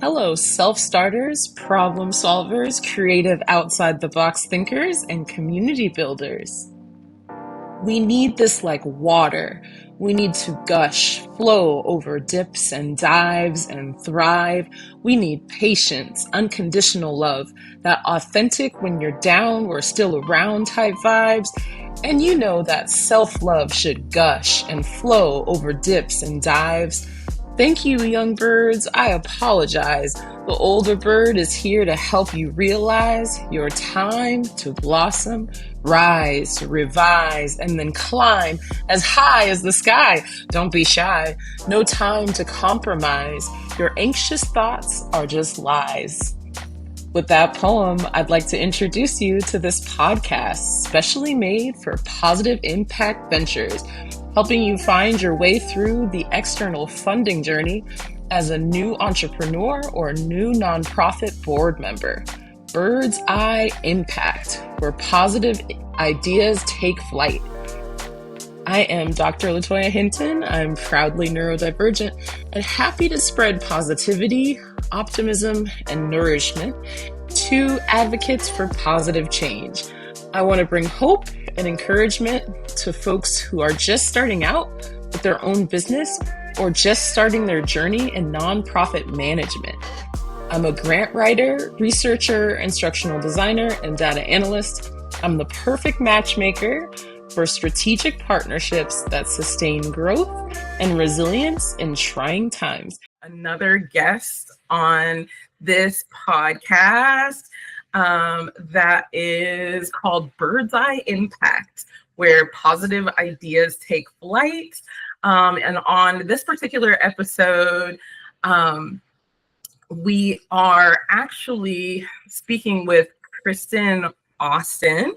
Hello, self-starters, problem solvers, creative outside-the-box thinkers, and community builders. We need this like water. We need to gush, flow over dips and dives and thrive. We need patience, unconditional love, that authentic when you're down, we're still around type vibes. And you know that self-love should gush and flow over dips and dives. Thank you, young birds. I apologize. The older bird is here to help you realize your time to blossom, rise, revise, and then climb as high as the sky. Don't be shy. No time to compromise. Your anxious thoughts are just lies. With that poem, I'd like to introduce you to this podcast, specially made for Positive Impact Ventures, helping you find your way through the external funding journey as a new entrepreneur or new nonprofit board member. Bird's Eye Impact, where positive ideas take flight. I am Dr. LaToya Hinton. I'm proudly neurodivergent and happy to spread positivity, optimism, and nourishment to advocates for positive change. I want to bring hope and encouragement to folks who are just starting out with their own business or just starting their journey in nonprofit management. I'm a grant writer, researcher, instructional designer, and data analyst. I'm the perfect matchmaker for strategic partnerships that sustain growth and resilience in trying times. Another guest on this podcast that is called Bird's Eye Impact, where positive ideas take flight. And on this particular episode, we are actually speaking with Kristin Austin.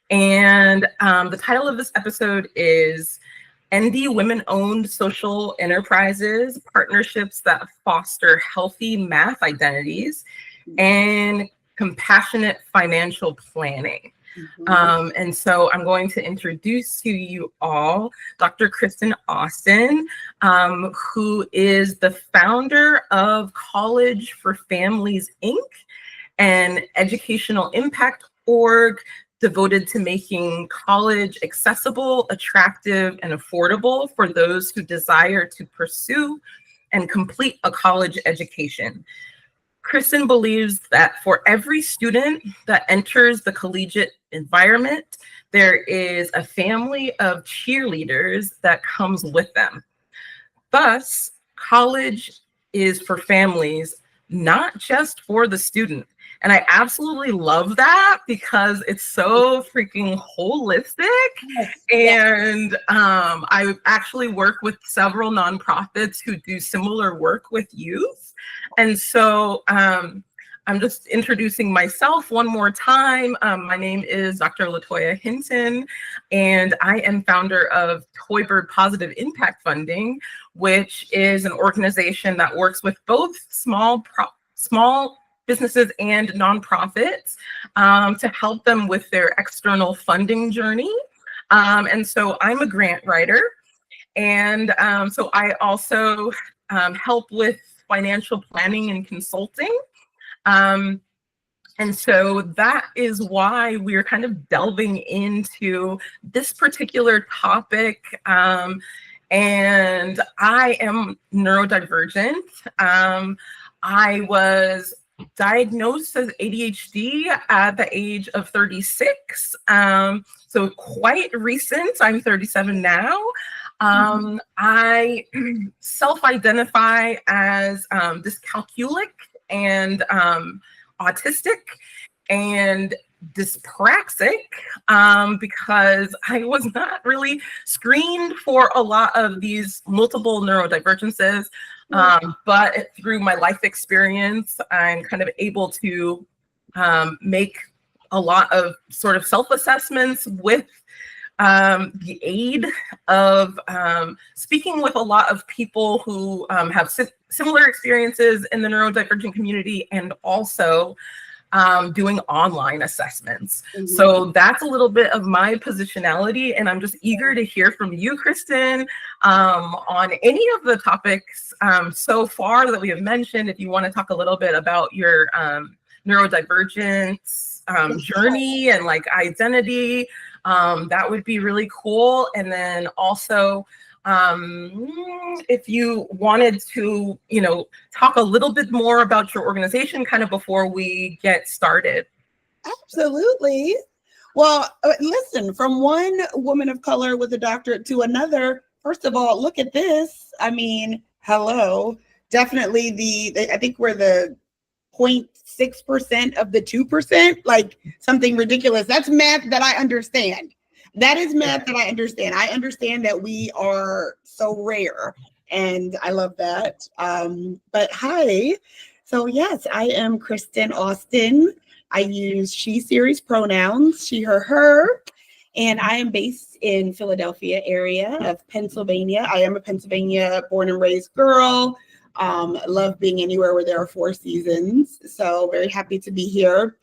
And the title of this episode is Ed.D Women-Owned Social Enterprises, Partnerships that Foster Healthy Math Identities and Compassionate Financial Planning. And so I'm going to introduce to you all Dr. Kristin Austin, who is the founder of College for Families, Inc., an educational impact org devoted to making college accessible, attractive, and affordable for those who desire to pursue and complete a college education. Kristin believes that for every student that enters the collegiate environment, there is a family of cheerleaders that comes with them. Thus, college is for families, not just for the student. And I absolutely love that because it's so freaking holistic. And I actually work with several nonprofits who do similar work with youth. And so I'm just introducing myself one more time. My name is Dr. LaToya Hinton, and I am founder of Toybird Positive Impact Funding, which is an organization that works with both small businesses and nonprofits to help them with their external funding journey. And so I'm a grant writer. And so I also help with financial planning and consulting. And so that is why we're kind of delving into this particular topic. And I am neurodivergent. I was diagnosed as ADHD at the age of 36. So quite recent. I'm 37 now. I self-identify as dyscalculic and autistic and dyspraxic because I was not really screened for a lot of these multiple neurodivergences. But through my life experience, I'm kind of able to make a lot of sort of self-assessments with the aid of speaking with a lot of people who have similar experiences in the neurodivergent community, and also doing online assessments. So that's a little bit of my positionality, and I'm just eager to hear from you, Kristin, on any of the topics so far that we have mentioned. If you want to talk a little bit about your neurodivergence journey and like identity, that would be really cool. And then also, if you wanted to, talk a little bit more about your organization kind of before we get started. Absolutely. Well, listen, from one woman of color with a doctorate to another, first of all, look at this. I mean, hello. Definitely I think we're the 0.6% of the 2%, like something ridiculous. That's math that I understand. That is math that I understand. I understand that we are so rare, and I love that. But hi. So yes, I am Kristin Austin. I use she series pronouns, she, her, and I am based in Philadelphia area of Pennsylvania. I am a Pennsylvania born and raised girl. Love being anywhere where there are 4 seasons. So very happy to be here.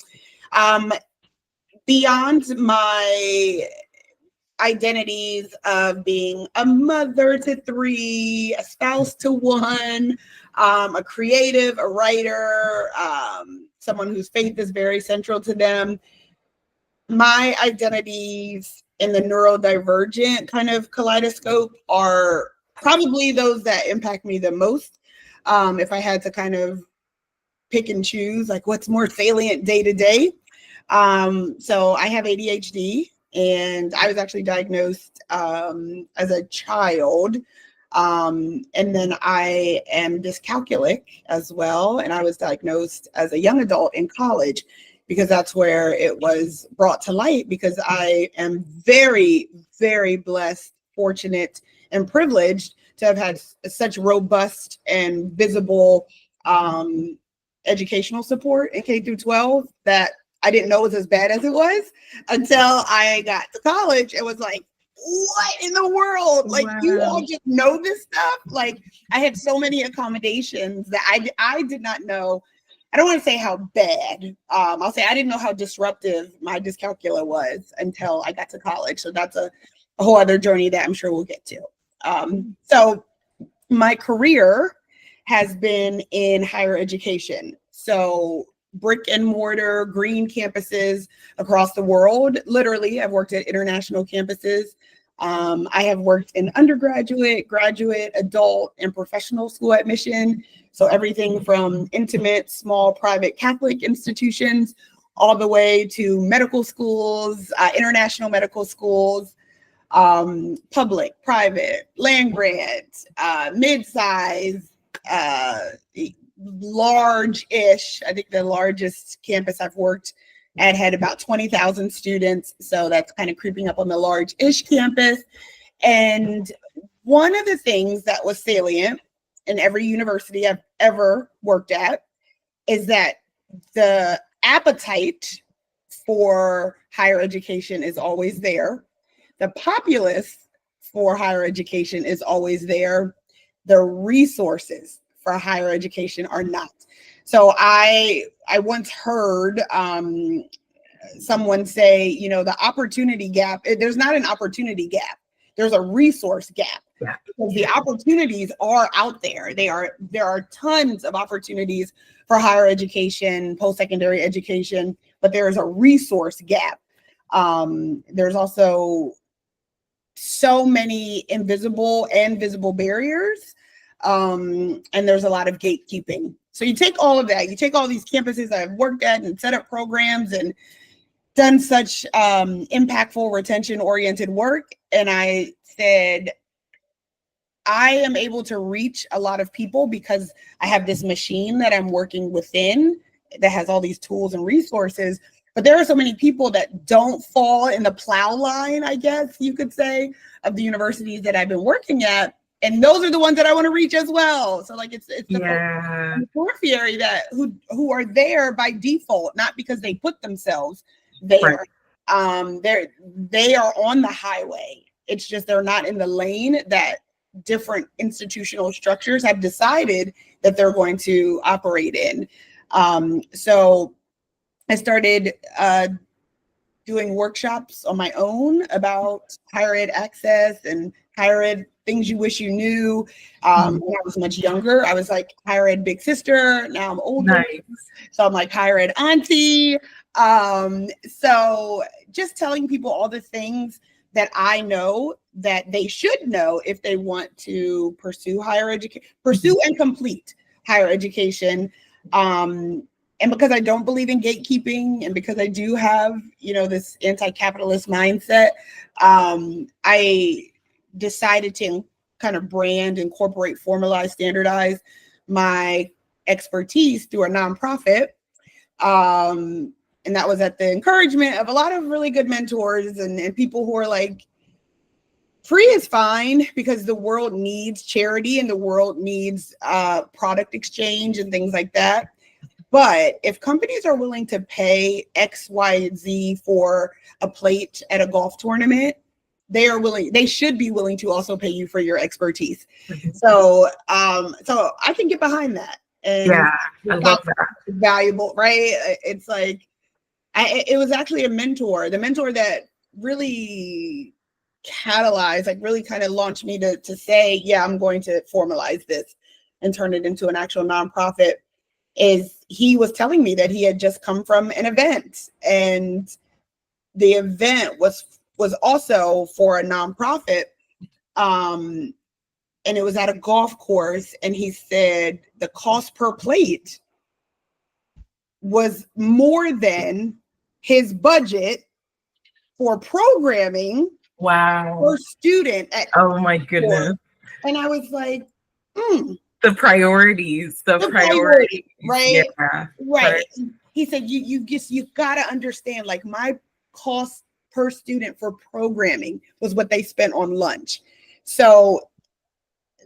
Beyond my identities of being a mother to 3, a spouse to 1, a creative, a writer, someone whose faith is very central to them. My identities in the neurodivergent kind of kaleidoscope are probably those that impact me the most. If I had to kind of pick and choose, like what's more salient day to day. So I have ADHD. And I was actually diagnosed as a child. And then I am dyscalculic as well. And I was diagnosed as a young adult in college, because that's where it was brought to light, because I am very, very blessed, fortunate, and privileged to have had such robust and visible educational support in K through 12 that I didn't know it was as bad as it was until I got to college. It was like, what in the world? Like, wow. You all just know this stuff? Like, I had so many accommodations that I did not know. I don't want to say how bad. I'll say I didn't know how disruptive my dyscalculia was until I got to college. So that's a whole other journey that I'm sure we'll get to. So my career has been in higher education. So brick and mortar, green campuses across the world. Literally, I've worked at international campuses. I have worked in undergraduate, graduate, adult, and professional school admission. So everything from intimate, small, private Catholic institutions, all the way to medical schools, international medical schools, public, private, land grant, mid-size, large-ish. I think the largest campus I've worked at had about 20,000 students. So that's kind of creeping up on the large-ish campus. And one of the things that was salient in every university I've ever worked at is that the appetite for higher education is always there. The populace for higher education is always there. The resources for higher education are not. So I once heard someone say, the opportunity gap, there's not an opportunity gap. There's a resource gap. Yeah. Because the opportunities are out there. There are tons of opportunities for higher education, post-secondary education, but there is a resource gap. There's also so many invisible and visible barriers. And there's a lot of gatekeeping. So you take all of that, you take all these campuses I've worked at and set up programs and done such impactful retention-oriented work. And I said, I am able to reach a lot of people because I have this machine that I'm working within that has all these tools and resources. But there are so many people that don't fall in the plow line, I guess you could say, of the universities that I've been working at. And those are the ones that I want to reach as well. So like it's the periphery that who are there by default, not because they put themselves there. Right. They are on the highway. It's just they're not in the lane that different institutional structures have decided that they're going to operate in. So I started doing workshops on my own about higher ed access and higher ed things you wish you knew. When I was much younger, I was like higher ed big sister. Now I'm older, Nice. so I'm like higher ed auntie. So just telling people all the things that I know that they should know if they want to pursue higher education, pursue and complete higher education. And because I don't believe in gatekeeping, and because I do have, this anti-capitalist mindset, I decided to kind of brand, incorporate, formalize, standardize my expertise through a nonprofit. And that was at the encouragement of a lot of really good mentors and people who are like, free is fine because the world needs charity and the world needs product exchange and things like that. But if companies are willing to pay X, Y, Z for a plate at a golf tournament, they should be willing to also pay you for your expertise. So I can get behind that. And yeah, I love that. Valuable, right? It's like, it was actually the mentor that really catalyzed, like really kind of launched me to say, yeah, I'm going to formalize this and turn it into an actual nonprofit. Is he was telling me that he had just come from an event, and the event was also for a nonprofit, and it was at a golf course, and he said the cost per plate was more than his budget for programming. Wow. Per student. Oh my goodness. And I was like, the priorities, right? Yeah, right. Right. He said, you got to understand, like, my cost per student for programming was what they spent on lunch. So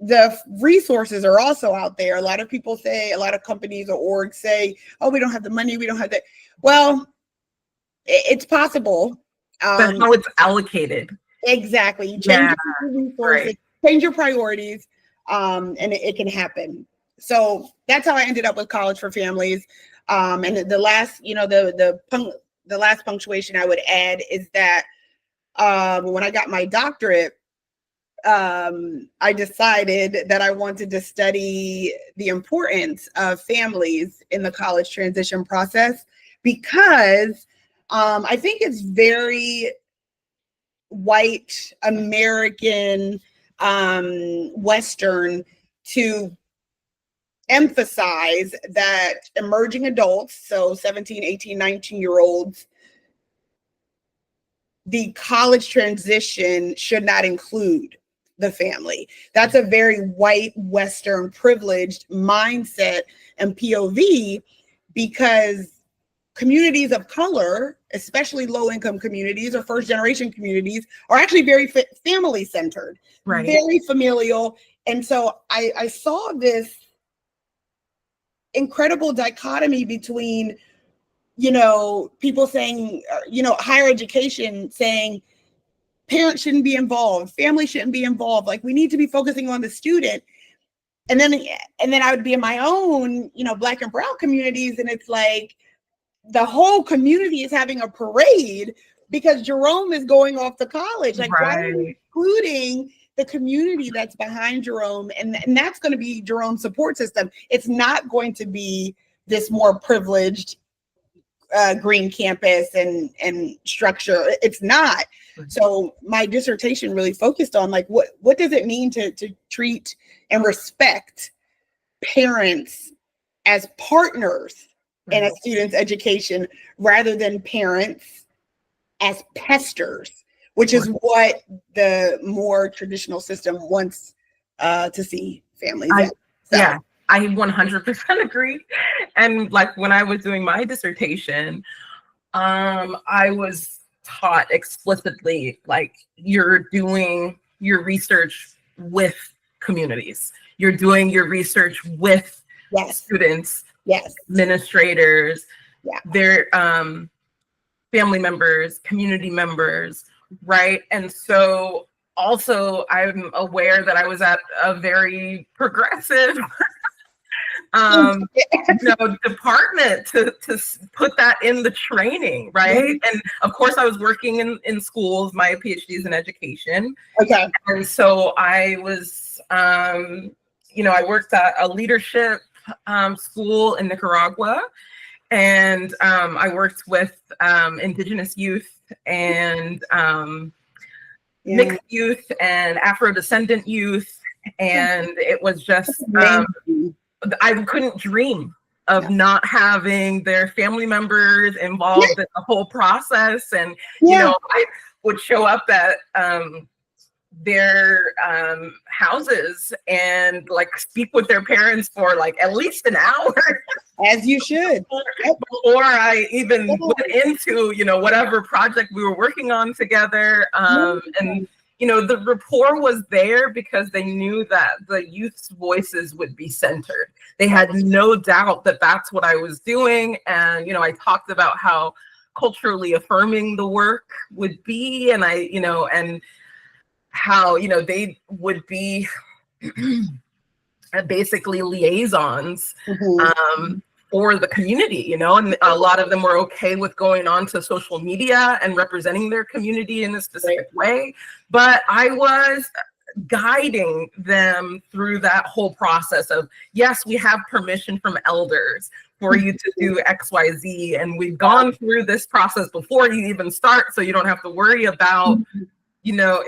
the resources are also out there. A lot of people say, a lot of companies or orgs say, oh, we don't have the money, we don't have that. Well, it's possible. But how it's allocated. Exactly. You change your resources, change your priorities, and it can happen. So that's how I ended up with College for Families. And the last, the last punctuation I would add is that when I got my doctorate, I decided that I wanted to study the importance of families in the college transition process, because I think it's very white American, Western to emphasize that emerging adults, so 17, 18, 19-year-olds, the college transition should not include the family. That's a very white, Western, privileged mindset and POV, because communities of color, especially low-income communities or first-generation communities, are actually very family-centered, very familial. And so I saw this incredible dichotomy between, people saying, higher education saying parents shouldn't be involved, family shouldn't be involved, like we need to be focusing on the student. And then I would be in my own, Black and brown communities, and it's like the whole community is having a parade because Jerome is going off to college. Like, why are we including the community that's behind Jerome? And that's going to be Jerome's support system. It's not going to be this more privileged green campus and structure. It's not. So my dissertation really focused on, like, what does it mean to treat and respect parents as partners in a student's education, rather than parents as pesters, which is what the more traditional system wants to see families in. Yeah, I 100% agree. And like when I was doing my dissertation, I was taught explicitly, like, you're doing your research with communities. You're doing your research with students, administrators, their family members, community members, right? And so also I'm aware that I was at a very progressive department to put that in the training, right? And of course, I was working in schools. My PhD is in education. Okay. And so I was, I worked at a leadership school in Nicaragua, and I worked with Indigenous youth and mixed youth and Afro-descendant youth. And it was just, I couldn't dream of not having their family members involved in the whole process. And, I would show up at their houses and like speak with their parents for like at least an hour. As you should. Before I even went into, whatever project we were working on together. And, the rapport was there because they knew that the youth's voices would be centered. They had no doubt that that's what I was doing. And, I talked about how culturally affirming the work would be. And and how, they would be basically liaisons for the community, and a lot of them were okay with going on to social media and representing their community in a specific way. But I was guiding them through that whole process of, yes, we have permission from elders for you to do XYZ. And we've gone through this process before you even start, so you don't have to worry about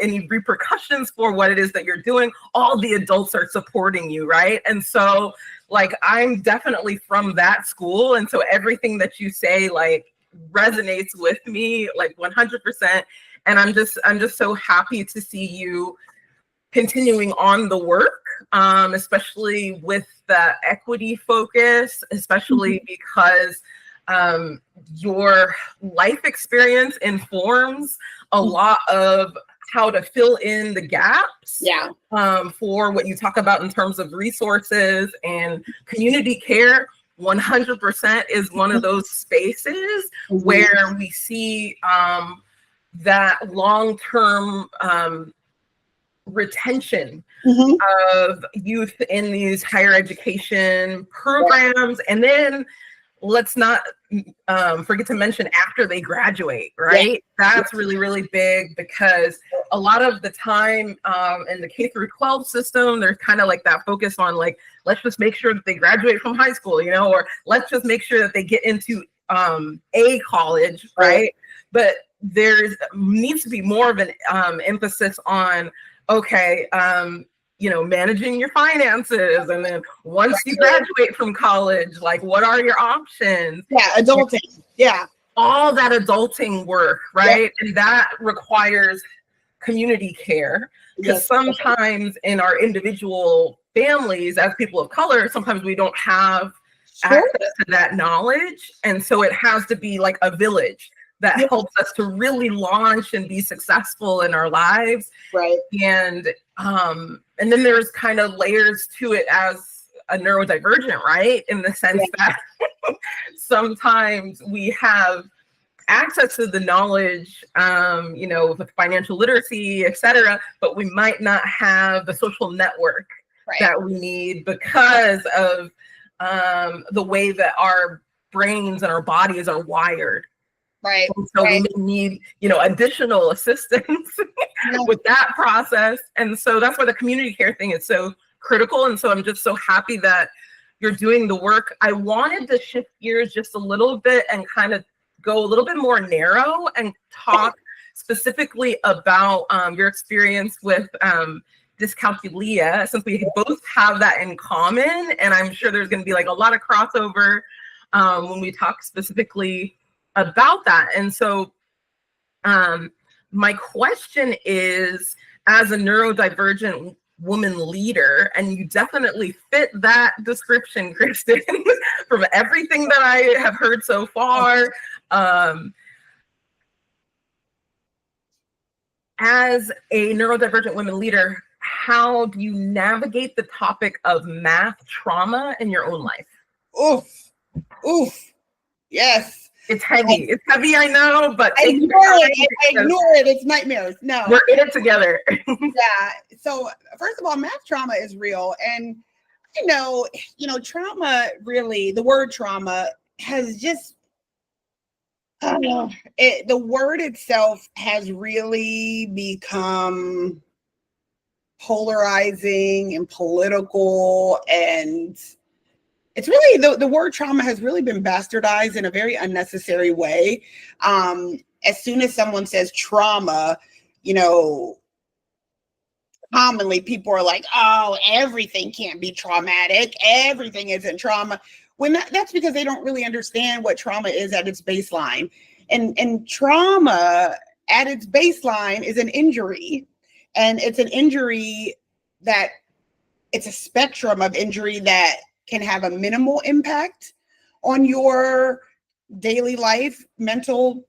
any repercussions for what it is that you're doing. All the adults are supporting you, right? And so like, I'm definitely from that school. And so everything that you say like resonates with me like 100%. And I'm just so happy to see you continuing on the work, especially with the equity focus, especially because your life experience informs a lot of how to fill in the gaps for what you talk about in terms of resources and community care. 100% is one of those spaces where we see that long-term retention of youth in these higher education programs. And then let's not forget to mention after they graduate, right? That's really, really big, because a lot of the time in the K through 12 system, there's kind of like that focus on like, let's just make sure that they graduate from high school, or let's just make sure that they get into a college, right? But there needs to be more of an emphasis on, okay, managing your finances. And then once you graduate from college, like, what are your options? Adulting. All that adulting work, right? And that requires community care, because sometimes in our individual families as people of color, sometimes we don't have access to that knowledge. And so it has to be like a village that helps us to really launch and be successful in our lives. Right. And then there's kind of layers to it as a neurodivergent, right? In the sense that sometimes we have access to the knowledge, with financial literacy, et cetera, but we might not have the social network that we need because of the way that our brains and our bodies are wired. Right. And so we need, additional assistance with that process. And so that's where the community care thing is so critical. And so I'm just so happy that you're doing the work. I wanted to shift gears just a little bit and kind of go a little bit more narrow and talk specifically about your experience with dyscalculia, since we both have that in common. And I'm sure there's going to be like a lot of crossover when we talk specifically about that. And so my question is, as a neurodivergent woman leader, and you definitely fit that description, Kristin, from everything that I have heard so far, as a neurodivergent women leader, how do you navigate the topic of math trauma in your own life? Yes. It's heavy. It's heavy, I know, but I ignore it. It's nightmares. No. We're in it together. So first of all, math trauma is real. And Trauma, really, the word trauma has just, the word itself has really become polarizing and political, and it's really, the word trauma has really been bastardized in a very unnecessary way. As soon as someone says trauma, commonly people are like, oh, everything can't be traumatic. Everything isn't trauma. When that's because they don't really understand what trauma is at its baseline. And trauma at its baseline is an injury. And it's an injury that it's a spectrum of injury that can have a minimal impact on your daily life, mental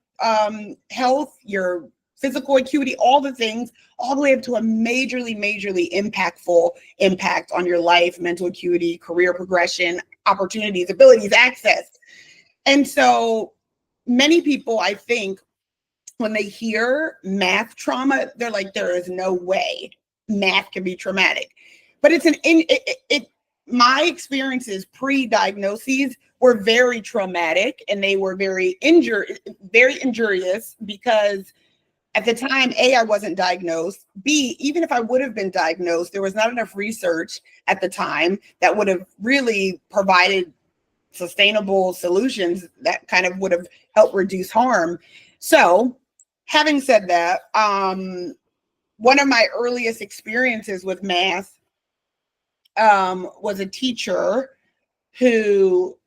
health, your physical acuity, all the things, all the way up to a majorly impactful impact on your life, mental acuity, career progression, opportunities, abilities, access. And so many people, I think, when they hear math trauma, they're like, there is no way math can be traumatic. But my experiences pre-diagnoses were very traumatic, and they were very injurious, because at the time, A, I wasn't diagnosed. B, even if I would have been diagnosed, there was not enough research at the time that would have really provided sustainable solutions that kind of would have helped reduce harm. So, having said that, one of my earliest experiences with math was a teacher who,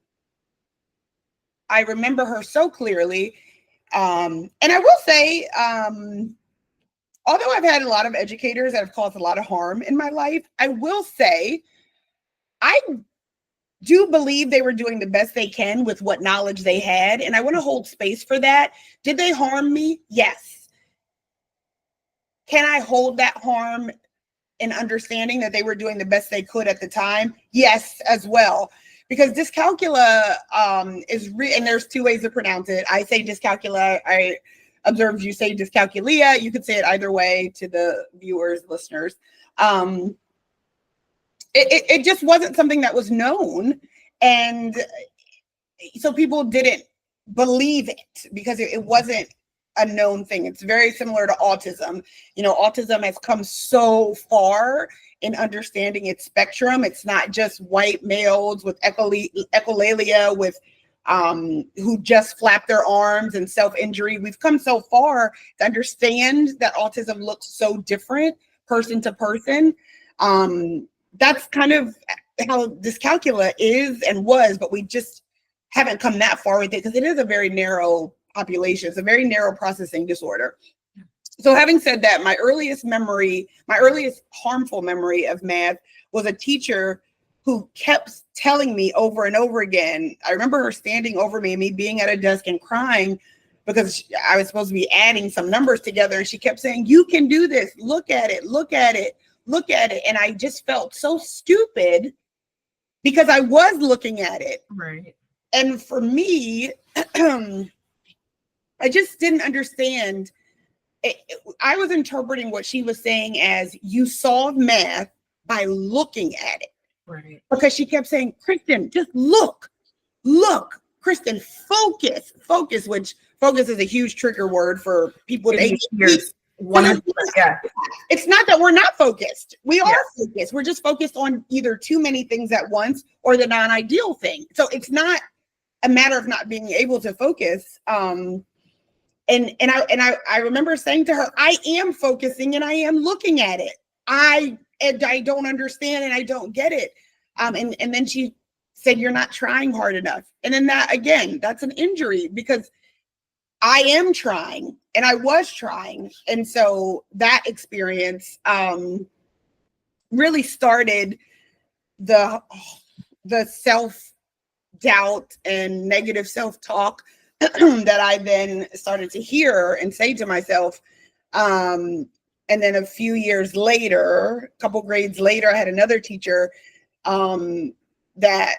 I remember her so clearly. And I will say, although I've had a lot of educators that have caused a lot of harm in my life, I will say I do believe they were doing the best they can with what knowledge they had. And I want to hold space for that. Did they harm me? Yes. Can I hold that harm in understanding that they were doing the best they could at the time? Yes, as well. Because dyscalculia is and there's two ways to pronounce it. I say dyscalculia. I observed you say dyscalculia. You could say it either way to the viewers, listeners. It just wasn't something that was known. And so people didn't believe it because it wasn't a known thing. It's very similar to autism. Autism has come so far in understanding its spectrum. It's not just white males with echolalia, with who just flap their arms and self-injury. We've come so far to understand that autism looks so different person to person. That's kind of how dyscalculia is and was, but we just haven't come that far with it because it is a very narrow population. It's a very narrow processing disorder. So having said that, my earliest harmful memory of math was a teacher who kept telling me over and over again. I remember her standing over me and me being at a desk and crying because I was supposed to be adding some numbers together. And she kept saying, you can do this. Look at it. Look at it. Look at it. And I just felt so stupid because I was looking at it. Right. And for me, I just didn't understand. I was interpreting what she was saying as you solve math by looking at it. Right. Because she kept saying, Kristin, just look, Kristin, focus, which focus is a huge trigger word for people with ADHD. 100%, yeah. It's not that we're not focused. We are focused. We're just focused on either too many things at once or the non-ideal thing. So it's not a matter of not being able to focus. And I remember saying to her, I am focusing and I am looking at it. I don't understand and I don't get it. And then she said, you're not trying hard enough. And then that's an injury because I am trying and I was trying. And so that experience really started the self-doubt and negative self-talk that I then started to hear and say to myself. And then a few years later, a couple grades later, I had another teacher that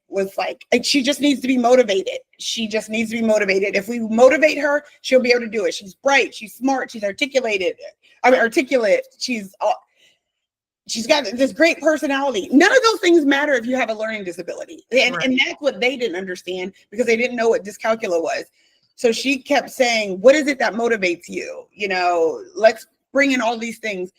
was like, she just needs to be motivated. She just needs to be motivated. If we motivate her, she'll be able to do it. She's bright. She's smart. She's articulate. She's she's got this great personality. None of those things matter if you have a learning disability. And that's what they didn't understand, because they didn't know what dyscalculia was. So she kept saying, what is it that motivates you? You know, let's bring in all these things.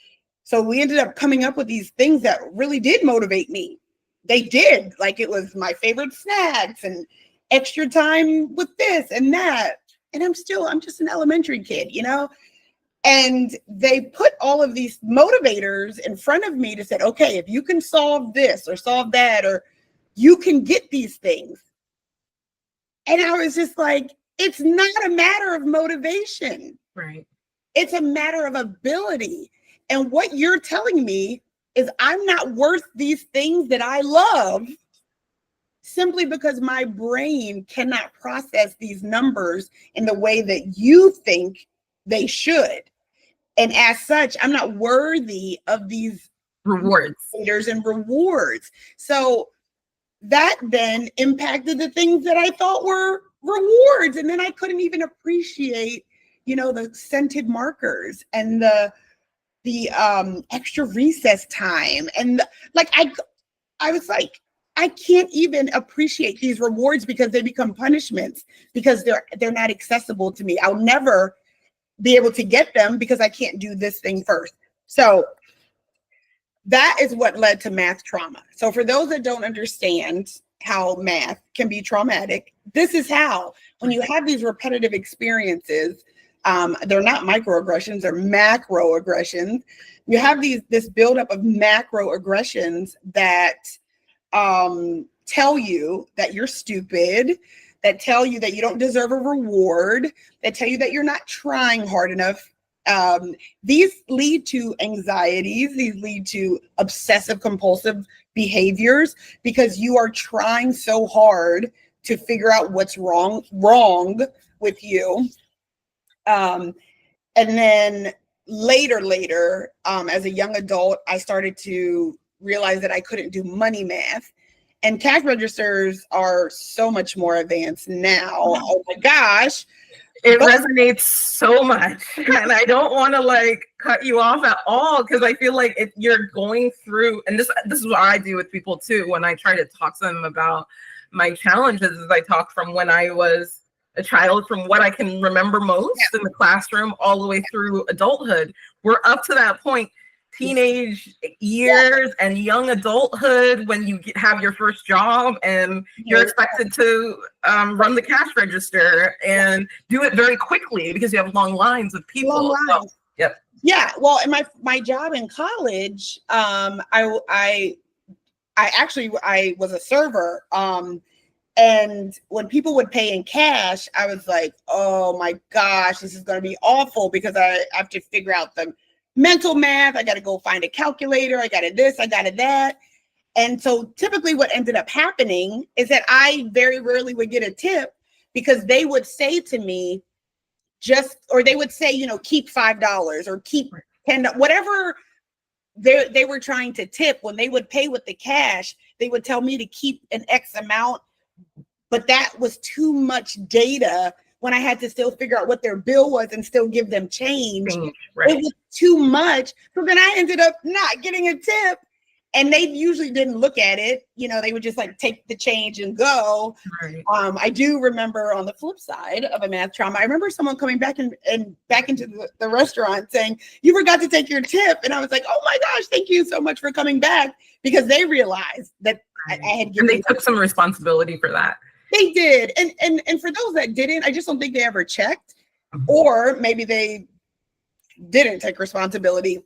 So we ended up coming up with these things that really did motivate me. They did. Like, it was my favorite snacks and extra time with this and that. And I'm just an elementary kid, you know? And they put all of these motivators in front of me to say, okay, if you can solve this or solve that, or you can get these things. And I was just like, it's not a matter of motivation. Right. It's a matter of ability. And what you're telling me is I'm not worth these things that I love simply because my brain cannot process these numbers in the way that you think they should. And as such, I'm not worthy of these rewards and rewards. So that then impacted the things that I thought were rewards. And then I couldn't even appreciate, you know, the scented markers and the extra recess time. And I was like, I can't even appreciate these rewards because they become punishments, because they're not accessible to me. I'll never be able to get them because I can't do this thing first. So that is what led to math trauma. So for those that don't understand how math can be traumatic, this is how. When you have these repetitive experiences, they're not microaggressions, they're macroaggressions. You have this buildup of macroaggressions that tell you that you're stupid, that tell you that you don't deserve a reward, that tell you that you're not trying hard enough. These lead to anxieties. These lead to obsessive compulsive behaviors because you are trying so hard to figure out what's wrong with you. And then later, as a young adult, I started to realize that I couldn't do money math. And cash registers are so much more advanced now. Oh my gosh. It resonates so much. And I don't want to like cut you off at all, because I feel like if you're going through, and this is what I do with people too, when I try to talk to them about my challenges, is I talk from when I was a child, from what I can remember most in the classroom, all the way through adulthood. We're up to that point, teenage years and young adulthood, when you have your first job and you're expected to run the cash register and do it very quickly because you have long lines of people. So, yep. Yeah. Well, in my job in college, I was a server. And when people would pay in cash, I was like, oh my gosh, this is going to be awful, because I have to figure out the mental math. I got to go find a calculator. I got to this, I got to that. And so typically what ended up happening is that I very rarely would get a tip, because they would say to me, they would say, you know, keep $5 or keep $10, whatever they were trying to tip. When they would pay with the cash, they would tell me to keep an X amount, but that was too much data when I had to still figure out what their bill was and still give them change. Right. It was too much. So then I ended up not getting a tip, and they usually didn't look at it. You know, they would just like take the change and go. Right. I do remember, on the flip side of a math trauma, I remember someone coming back and back into the restaurant saying, you forgot to take your tip. And I was like, oh my gosh, thank you so much for coming back, because they realized that I had given. And they took some responsibility for that. They did. And for those that didn't, I just don't think they ever checked, or maybe they didn't take responsibility.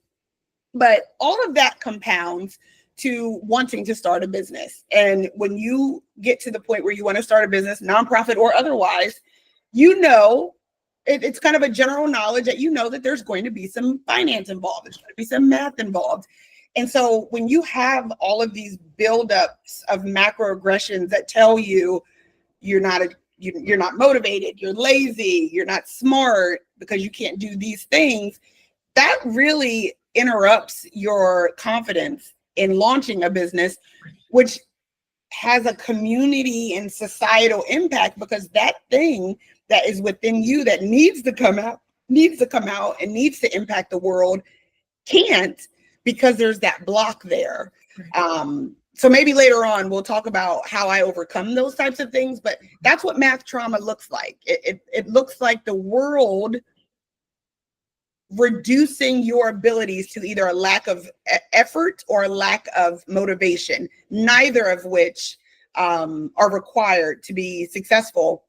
But all of that compounds to wanting to start a business. And when you get to the point where you want to start a business, nonprofit or otherwise, you know, it's kind of a general knowledge that you know that there's going to be some finance involved. There's going to be some math involved. And so when you have all of these buildups of macroaggressions that tell you you're not motivated, you're lazy, you're not smart because you can't do these things, that really interrupts your confidence in launching a business, which has a community and societal impact, because that thing that is within you that needs to come out and needs to impact the world can't, because there's that block there. So maybe later on we'll talk about how I overcome those types of things, but that's what math trauma looks like. It looks like the world reducing your abilities to either a lack of effort or a lack of motivation, neither of which are required to be successful,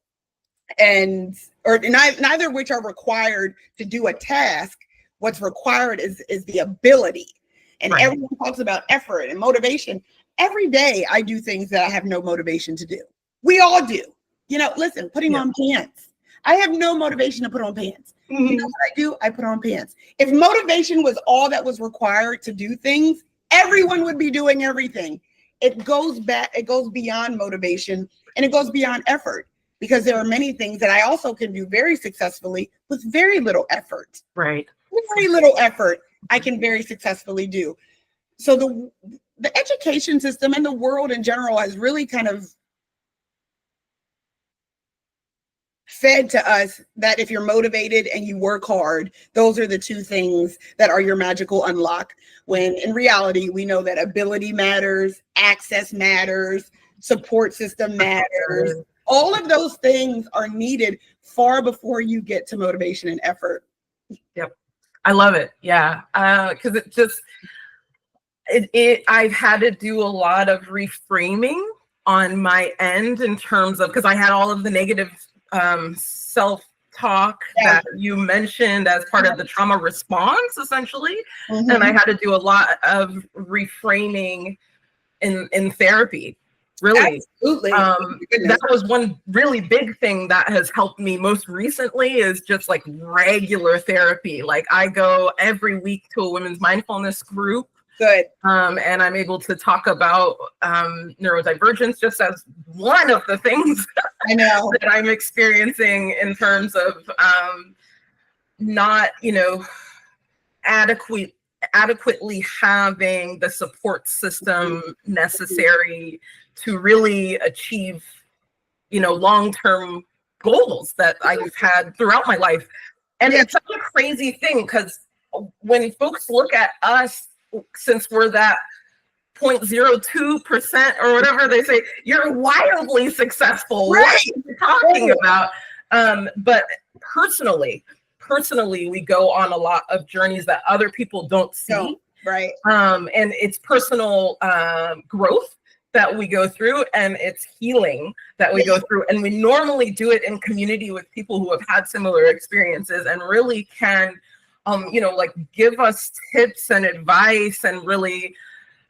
or neither of which are required to do a task. What's required is the ability. And everyone talks about effort and motivation. Every day I do things that I have no motivation to do. We all do. You know, listen, putting on pants. I have no motivation to put on pants. You know what I do? I put on pants. If motivation was all that was required to do things, everyone would be doing everything. It goes beyond motivation, and it goes beyond effort, because there are many things that I also can do very successfully with very little effort. Right. Very little effort I can very successfully do. So the education system and the world in general has really kind of fed to us that if you're motivated and you work hard, those are the two things that are your magical unlock. When in reality, we know that ability matters, access matters, support system matters. All of those things are needed far before you get to motivation and effort. Yep. I love it. Yeah. Because it just, I've had to do a lot of reframing on my end in terms of, because I had all of the negative self-talk that you mentioned as part of the trauma response, essentially. And I had to do a lot of reframing in therapy. Really. Absolutely. That was one really big thing that has helped me most recently, is just like regular therapy. Like I go every week to a women's mindfulness group. Good. And I'm able to talk about neurodivergence just as one of the things I know that I'm experiencing in terms of not, adequately having the support system necessary to really achieve, long-term goals that I've had throughout my life. And it's such a crazy thing, because when folks look at us, since we're that 0.02% or whatever, they say, you're wildly successful. Right. What are you talking about? But personally, we go on a lot of journeys that other people don't see. Right. And it's personal growth that we go through, and it's healing that we go through. And we normally do it in community with people who have had similar experiences and really can give us tips and advice and really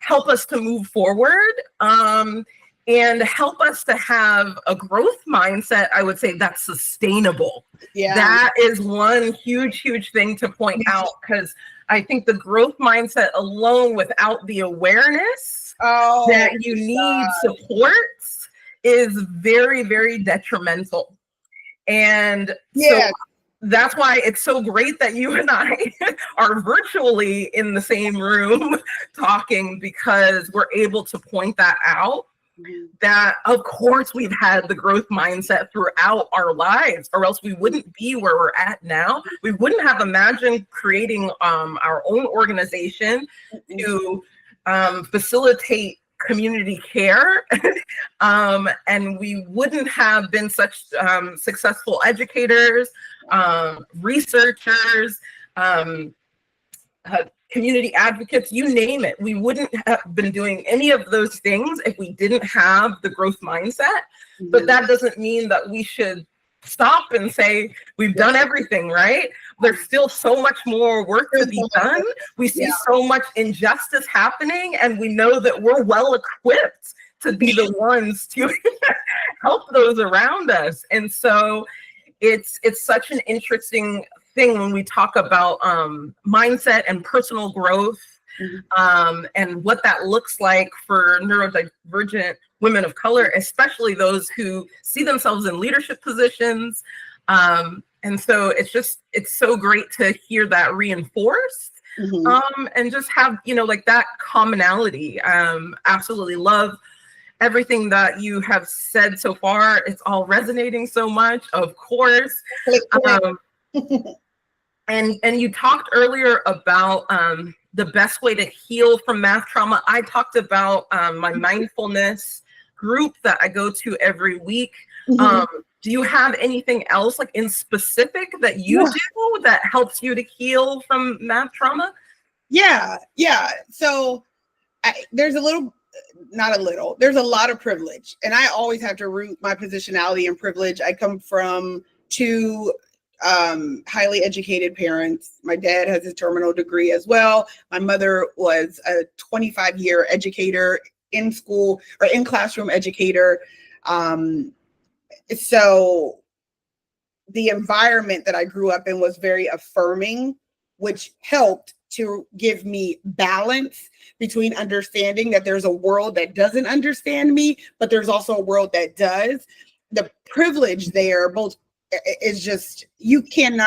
help us to move forward, and help us to have a growth mindset, I would say, that's sustainable. Yeah. That is one huge thing to point out, because I think the growth mindset alone, without the awareness that you need supports, is very, very detrimental. And so that's why it's so great that you and I are virtually in the same room talking, because we're able to point that out. That, of course, we've had the growth mindset throughout our lives, or else we wouldn't be where we're at now. We wouldn't have imagined creating our own organization to facilitate community care, and we wouldn't have been such successful educators, researchers, community advocates, you name it. We wouldn't have been doing any of those things if we didn't have the growth mindset. But that doesn't mean that we should stop and say we've done everything, right? There's still so much more work to be done. We see so much injustice happening, and we know that we're well equipped to be the ones to help those around us. And so it's such an interesting thing when we talk about mindset and personal growth, and what that looks like for neurodivergent women of color, especially those who see themselves in leadership positions. And so it's so great to hear that reinforced, and just have, that commonality. Absolutely love everything that you have said so far. It's all resonating so much, of course. And you talked earlier about the best way to heal from math trauma. I talked about my mindfulness group that I go to every week. Do you have anything else like in specific that you do that helps you to heal from math trauma? Yeah. So there's a lot of privilege, and I always have to root my positionality in privilege. I come from two highly educated parents. My dad has a terminal degree as well. My mother was a 25-year educator in school, or in classroom educator. So the environment that I grew up in was very affirming, which helped to give me balance between understanding that there's a world that doesn't understand me, but there's also a world that does. The privilege there both is just, you can't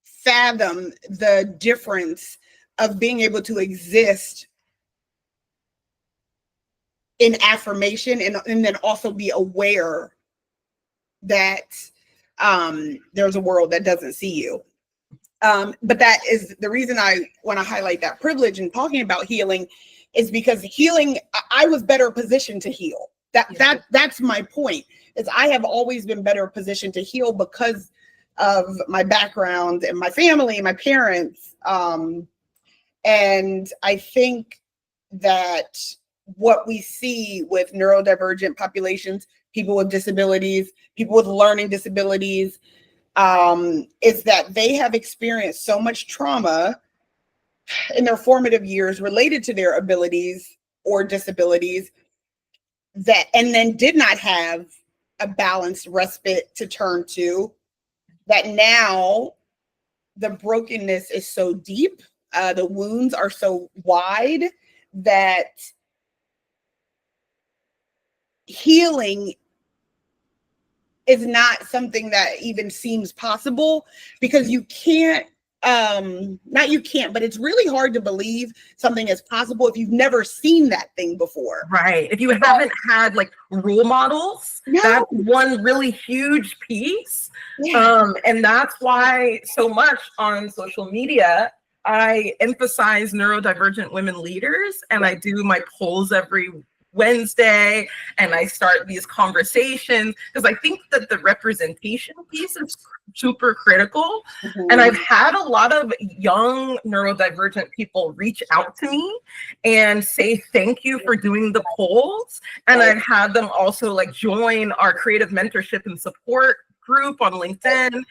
fathom the difference of being able to exist in affirmation and then also be aware that there's a world that doesn't see you. But that is the reason I want to highlight that privilege and talking about healing, is because healing, I was better positioned to heal. That's my point, is I have always been better positioned to heal because of my background and my family and my parents. And I think that what we see with neurodivergent populations, people with disabilities, people with learning disabilities, is that they have experienced so much trauma in their formative years related to their abilities or disabilities, that, and then did not have a balanced respite to turn to, that now the brokenness is so deep, the wounds are so wide, that healing is not something that even seems possible, because you can't, but it's really hard to believe something is possible if you've never seen that thing before. Right. If you haven't had like role models, that's one really huge piece. And that's why so much on social media, I emphasize neurodivergent women leaders, and I do my polls every Wednesday, and I start these conversations because I think that the representation piece is super critical. And I've had a lot of young neurodivergent people reach out to me and say thank you for doing the polls, and I've had them also like join our creative mentorship and support group on LinkedIn.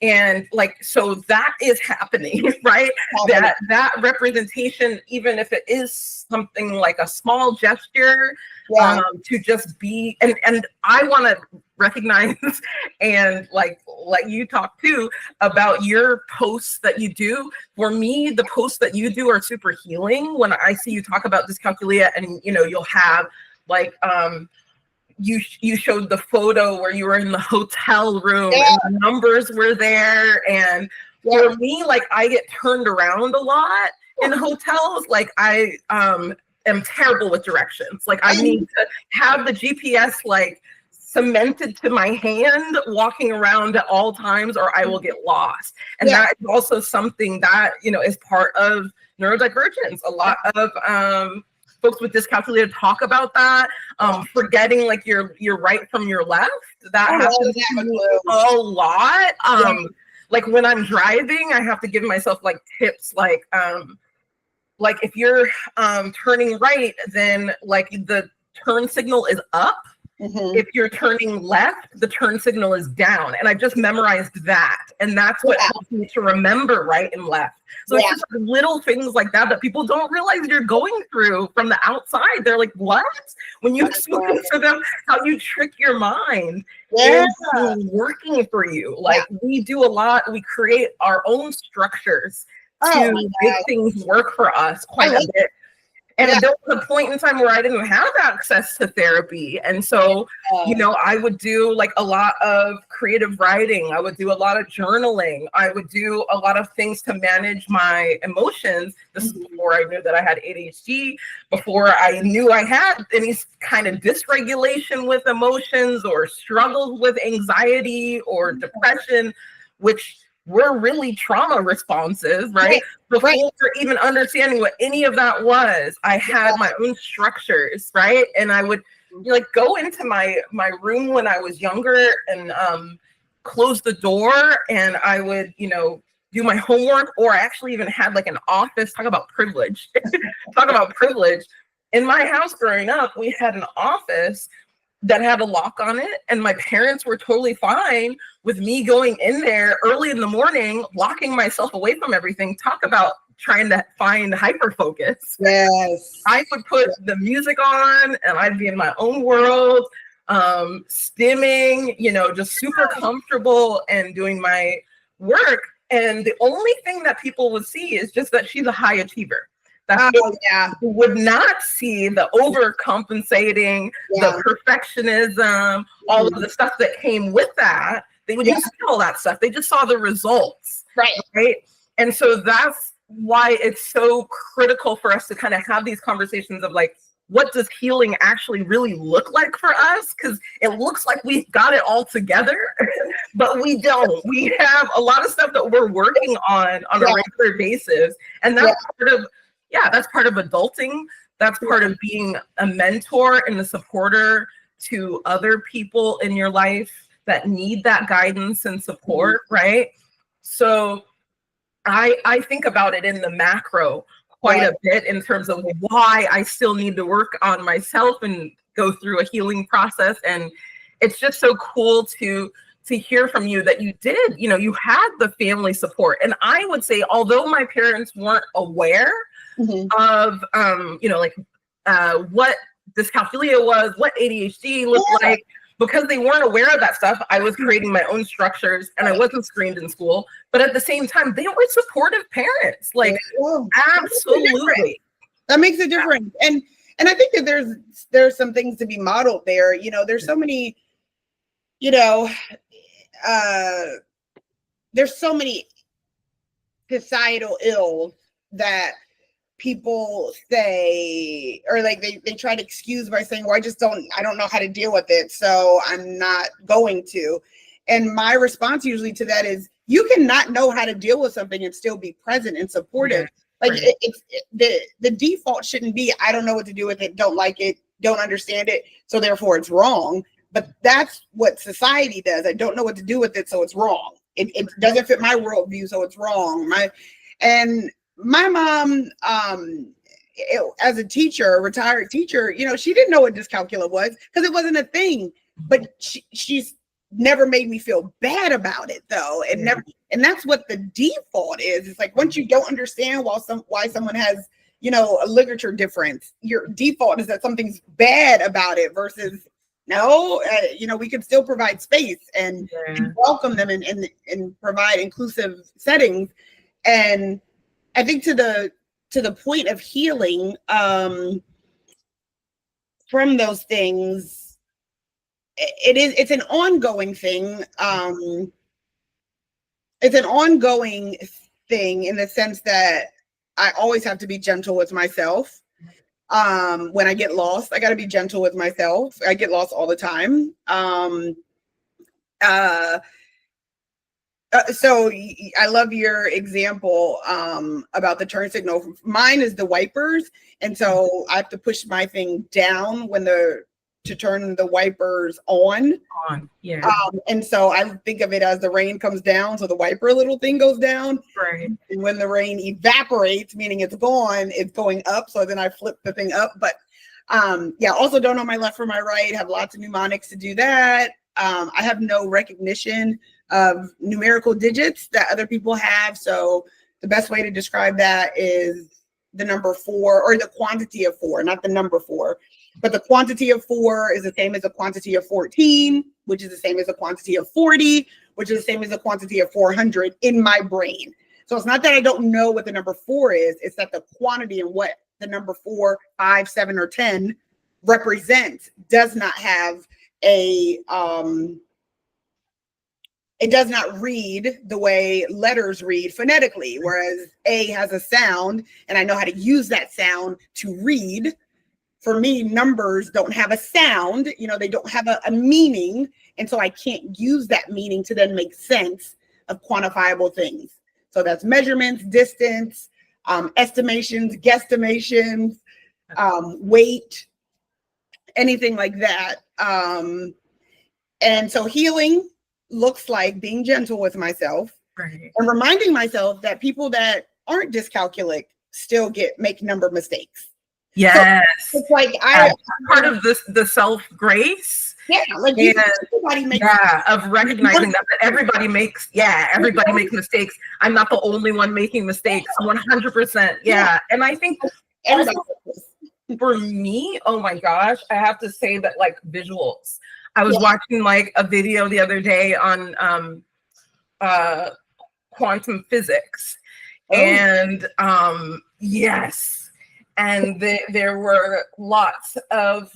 And like, so that is happening, right? That representation, even if it is something like a small gesture, to just be, and I want to recognize and like let you talk too about your posts that you do. For me, the posts that you do are super healing. When I see you talk about dyscalculia, and you know, you'll have like you showed the photo where you were in the hotel room and the numbers were there. And for me, like, I get turned around a lot in hotels. Like, I am terrible with directions. Like, I need to have the GPS like cemented to my hand walking around at all times, or I will get lost. And that is also something that, you know, is part of neurodivergence. A lot of folks with dyscalculia talk about that, forgetting like your right from your left. That happens to me a lot. Like when I'm driving, I have to give myself like tips, like if you're turning right, then like the turn signal is up. If you're turning left, the turn signal is down. And I just memorized that. And that's what helps me to remember right and left. So it's just like little things like that that people don't realize you're going through from the outside. They're like, what? When you explain to them how you trick your mind into working for you. Like we do a lot, we create our own structures to make things work for us quite a bit. And there was a point in time where I didn't have access to therapy. And so, you know, I would do like a lot of creative writing. I would do a lot of journaling. I would do a lot of things to manage my emotions. This is before I knew that I had ADHD, before I knew I had any kind of dysregulation with emotions or struggles with anxiety or depression. which were really trauma responses, right? Before even understanding what any of that was, I had my own structures, right? And I would like go into my room when I was younger and close the door, and I would, do my homework, or I actually even had like an office. Talk about privilege. Talk about privilege. In my house growing up, we had an office that had a lock on it, and my parents were totally fine with me going in there early in the morning, locking myself away from everything. Talk about trying to find hyper focus. Yes. I would put the music on and I'd be in my own world, stimming, just super comfortable and doing my work. And the only thing that people would see is just that she's a high achiever. Would not see the overcompensating, the perfectionism, all of the stuff that came with that. They would just see all that stuff. They just saw the results. Right. And so that's why it's so critical for us to kind of have these conversations of like, what does healing actually really look like for us? Because it looks like we've got it all together, but we don't. We have a lot of stuff that we're working on a regular basis. And that's part of adulting. That's part of being a mentor and a supporter to other people in your life that need that guidance and support, right? So I think about it in the macro quite a bit in terms of why I still need to work on myself and go through a healing process. And it's just so cool to hear from you that you did, you had the family support. And I would say, although my parents weren't aware of, what dyscalculia was, what ADHD looked like, because they weren't aware of that stuff, I was creating my own structures and I wasn't screened in school. But at the same time, they were supportive parents. Like, absolutely. That makes a difference. And I think that there's some things to be modeled there. There's so many, there's so many societal ills that people say, or like they try to excuse by saying, well, I don't know how to deal with it, so I'm not going to. And my response usually to that is, you can not know how to deal with something and still be present and supportive. The default shouldn't be, I don't know what to do with it, don't like it, don't understand it, so therefore it's wrong. But that's what society does. I don't know what to do with it, so it's wrong. It doesn't fit my worldview, so it's wrong. My mom, as a teacher, a retired teacher, she didn't know what dyscalculia was because it wasn't a thing. But she's never made me feel bad about it, though. And that's what the default is. It's like, once you don't understand why someone has, a literature difference, your default is that something's bad about it versus no, we can still provide space and welcome them and provide inclusive settings. And I think to the point of healing from those things, it's an ongoing thing. It's an ongoing thing in the sense that I always have to be gentle with myself. When I get lost, I got to be gentle with myself. I get lost all the time. So I love your example about the turn signal. Mine is the wipers, and so I have to push my thing down to turn the wipers on. And so I think of it as the rain comes down, so the wiper little thing goes down. Right. And when the rain evaporates, meaning it's gone, it's going up. So then I flip the thing up. But also don't know my left from my right. Have lots of mnemonics to do that. I have no recognition of numerical digits that other people have. So the best way to describe that is the number 4, or the quantity of 4, not the number 4. But the quantity of 4 is the same as the quantity of 14, which is the same as the quantity of 40, which is the same as the quantity of 400 in my brain. So it's not that I don't know what the number 4 is, it's that the quantity and what the number 4, 5, 7, or 10 represents does not have it does not read the way letters read phonetically, whereas A has a sound, and I know how to use that sound to read. For me, numbers don't have a sound, they don't have a meaning, and so I can't use that meaning to then make sense. of quantifiable things. So that's measurements, distance, estimations, guesstimations, weight, anything like that. And so healing looks like being gentle with myself, right, and reminding myself that people that aren't dyscalculic still make number mistakes. yes, So it's like part of this, the self-grace, like everybody makes of recognizing that everybody makes mistakes. I'm not the only one making mistakes. 100%. And I think also, for me, oh my gosh, I have to say that, like, visuals. I was watching like a video the other day on quantum physics, and and there were lots of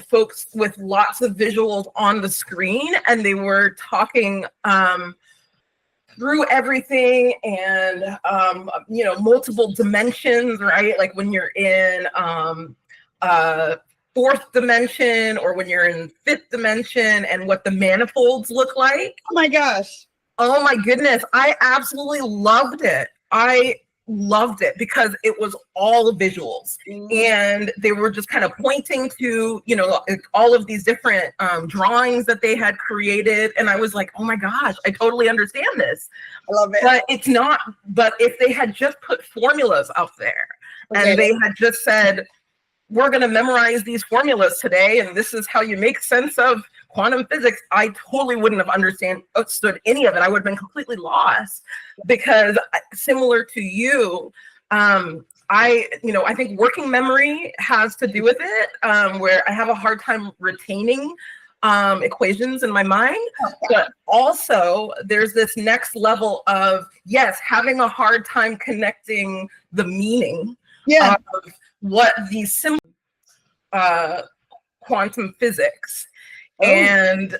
folks with lots of visuals on the screen, and they were talking through everything, and multiple dimensions, right? Like when you're in fourth dimension, or when you're in fifth dimension, and what the manifolds look like. Oh my gosh. Oh my goodness. I absolutely loved it. I loved it because it was all visuals, and they were just kind of pointing to, all of these different drawings that they had created. And I was like, oh my gosh, I totally understand this. I love it. But it's not, but if they had just put formulas out there, and they had just said, we're going to memorize these formulas today, and this is how you make sense of quantum physics, I totally wouldn't have understood any of it. I would have been completely lost, because similar to you, I think working memory has to do with it, where I have a hard time retaining equations in my mind. But also there's this next level of, having a hard time connecting the meaning of what these symbols, quantum physics. And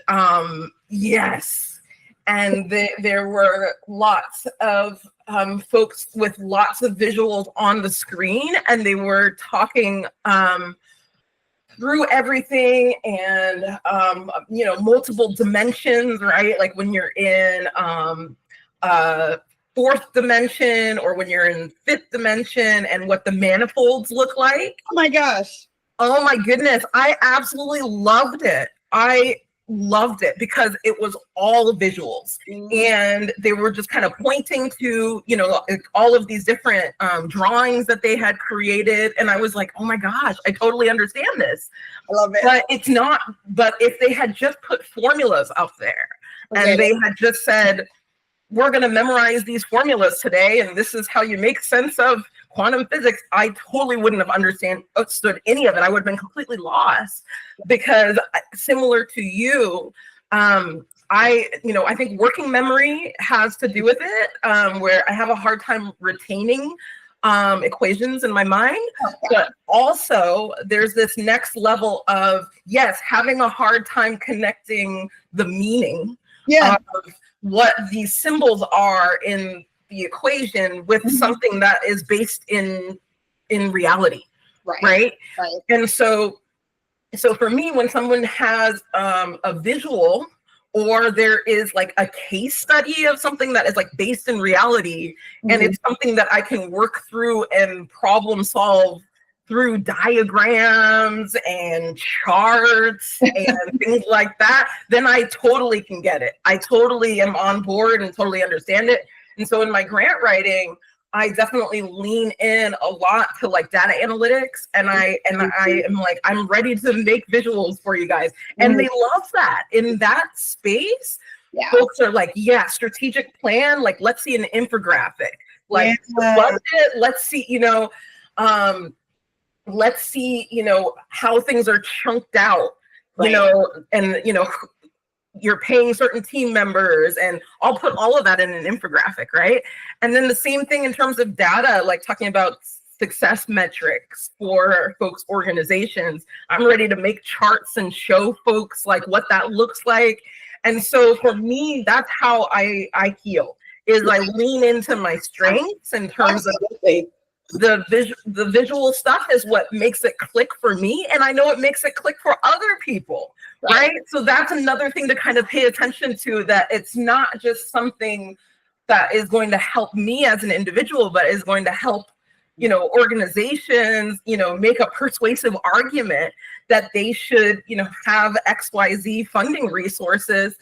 and there were lots of folks with lots of visuals on the screen, and they were talking through everything, and multiple dimensions, right? Like when you're in fourth dimension, or when you're in fifth dimension, and what the manifolds look like. Oh my gosh. Oh my goodness. I absolutely loved it. I loved it because it was all visuals, and they were just kind of pointing to, all of these different drawings that they had created. And I was like, oh my gosh, I totally understand this. I love it. But it's not, but if they had just put formulas out there, and they had just said, we're going to memorize these formulas today, and this is how you make sense of quantum physics, I totally wouldn't have understood any of it. I would have been completely lost, because similar to you, I think working memory has to do with it, where I have a hard time retaining equations in my mind. But also there's this next level of, having a hard time connecting the meaning of what these symbols are in the equation with something that is based in reality, right? And so for me, when someone has a visual, or there is like a case study of something that is like based in reality, and it's something that I can work through and problem solve through diagrams and charts and things like that, then I totally can get it. I totally am on board and totally understand it. And so in my grant writing, I definitely lean in a lot to like data analytics, and I am like, I'm ready to make visuals for you guys. And they love that. In that space, folks are like, strategic plan, like let's see an infographic. Like let's see, let's see, how things are chunked out, and you're paying certain team members, and I'll put all of that in an infographic, right? And then the same thing in terms of data, like talking about success metrics for folks' organizations. I'm ready to make charts and show folks like what that looks like. And so for me, that's how I heal, is I lean into my strengths in terms of the visual stuff is what makes it click for me, and I know it makes it click for other people, right? So that's another thing to kind of pay attention to, that it's not just something that is going to help me as an individual, but is going to help, you know, organizations, you know, make a persuasive argument that they should, you know, have XYZ funding resources.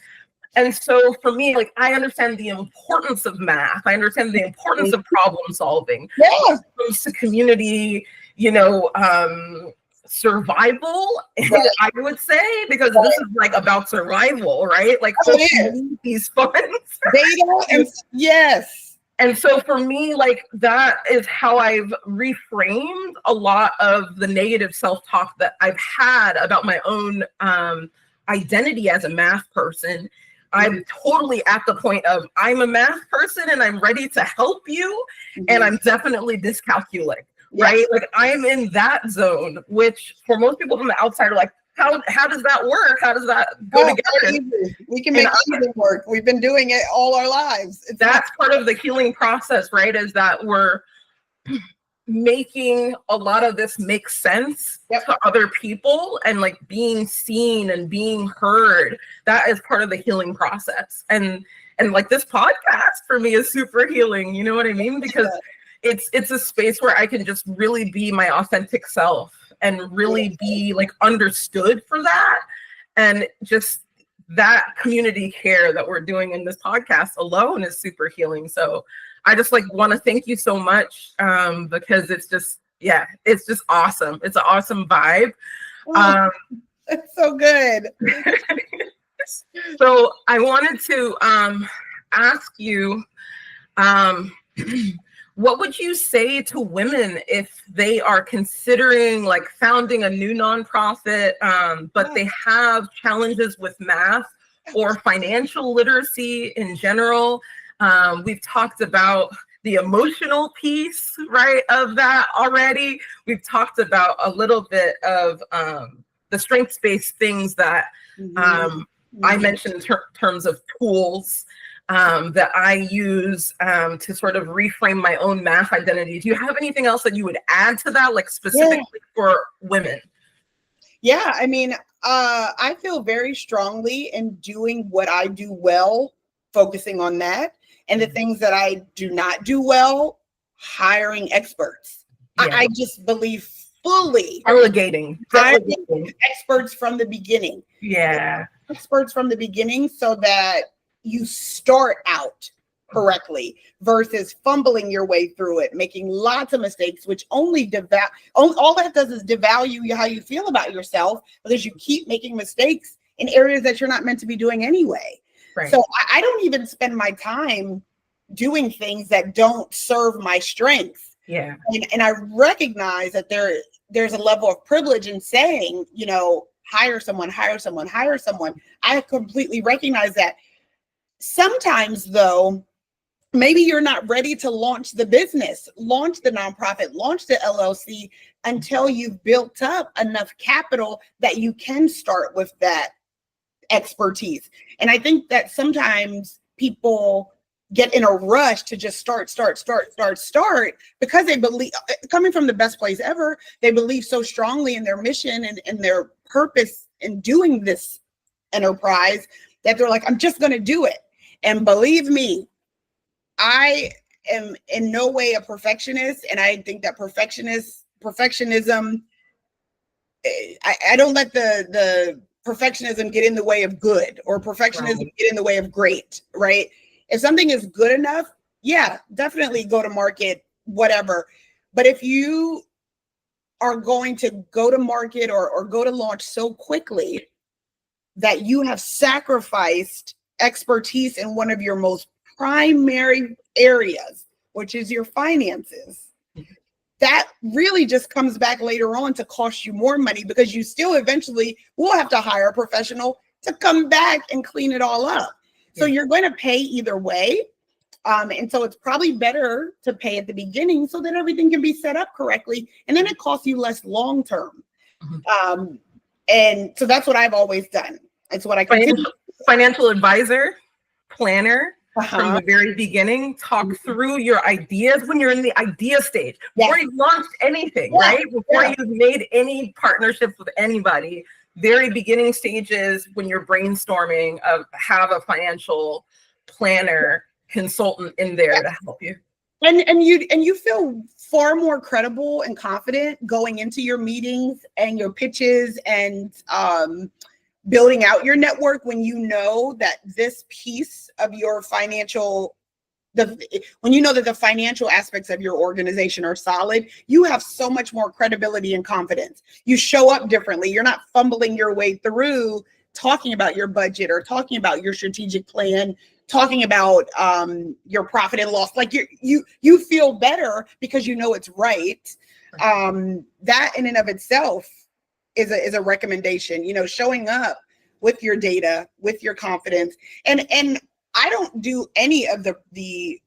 And so for me, like, I understand the importance of math. I understand the importance of problem solving. Yeah. When it comes to community, you know, survival, I would say, because this is like about survival, right? Like, folks need these funds. Data and yes. And so for me, like, that is how I've reframed a lot of the negative self-talk that I've had about my own identity as a math person. I'm totally at the point of, I'm a math person and I'm ready to help you, and I'm definitely dyscalculic, right? Like, I'm in that zone, which for most people from the outside are like, how does that work? How does that go together? We can make anything work. We've been doing it all our lives. That's part of the healing process, right? Is that we're making a lot of this make sense to other people, and like being seen and being heard. That is part of the healing process. And like, this podcast for me is super healing. You know what I mean? Because it's a space where I can just really be my authentic self and really be like understood for that. And just that community care that we're doing in this podcast alone is super healing. So I just like want to thank you so much, because it's just, it's just awesome. It's an awesome vibe. That's so good. So I wanted to ask you, what would you say to women if they are considering like founding a new nonprofit, but they have challenges with math or financial literacy in general? We've talked about the emotional piece, right, of that already. We've talked about a little bit of the strengths-based things that I mentioned in terms of tools that I use to sort of reframe my own math identity. Do you have anything else that you would add to that, like specifically for women? Yeah, I mean, I feel very strongly in doing what I do well, focusing on that. And the things that I do not do well, hiring experts. I just believe fully delegating experts from the beginning. Experts from the beginning, so that you start out correctly versus fumbling your way through it, making lots of mistakes, which only all that does is devalue how you feel about yourself, because you keep making mistakes in areas that you're not meant to be doing anyway. Right. So I don't even spend my time doing things that don't serve my strengths. And I recognize that there's a level of privilege in saying, you know, hire someone. I completely recognize that. Sometimes, though, maybe you're not ready to launch the business, launch the nonprofit, launch the LLC until you've built up enough capital that you can start with that expertise. And I think that sometimes people get in a rush to just start because they believe, coming from the best place ever, they believe so strongly in their mission and their purpose in doing this enterprise that they're like, I'm just going to do it. And believe me, I am in no way a perfectionist. And I think that perfectionism, I don't let the perfectionism get in the way of good, or perfectionism get in the way of great, right? If something is good enough, definitely go to market, whatever. But if you are going to go to market or go to launch so quickly that you have sacrificed expertise in one of your most primary areas, which is your finances, that really just comes back later on to cost you more money, because you still eventually will have to hire a professional to come back and clean it all up. So you're going to pay either way. And so it's probably better to pay at the beginning so that everything can be set up correctly. And then it costs you less long term. And so that's what I've always done. It's what I can financial advisor, planner, from the very beginning. Talk through your ideas when you're in the idea stage, before you've launched anything, right? Before you've made any partnerships with anybody. Very beginning stages when you're brainstorming, have a financial planner consultant in there to help you. And you feel far more credible and confident going into your meetings and your pitches and building out your network when you know that this piece of your when you know that the financial aspects of your organization are solid. You have so much more credibility and confidence. You show up differently. You're not fumbling your way through talking about your budget or talking about your strategic plan, talking about your profit and loss. Like you feel better because you know it's right. That in and of itself is a recommendation. You know, showing up with your data, with your confidence, and I don't do any of the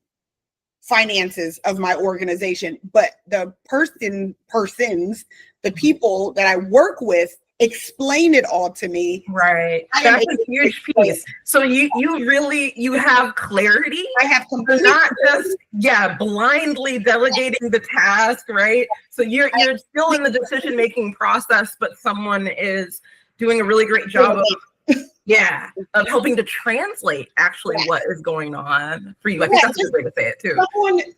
finances of my organization, but the persons, the people that I work with explain it all to me. Right. That's a huge piece. So you have clarity. I have complete not just blindly delegating the task, right? So you're still in the decision-making process, but someone is doing a really great job of helping to translate actually what is going on for you. I think that's a good way to say it too.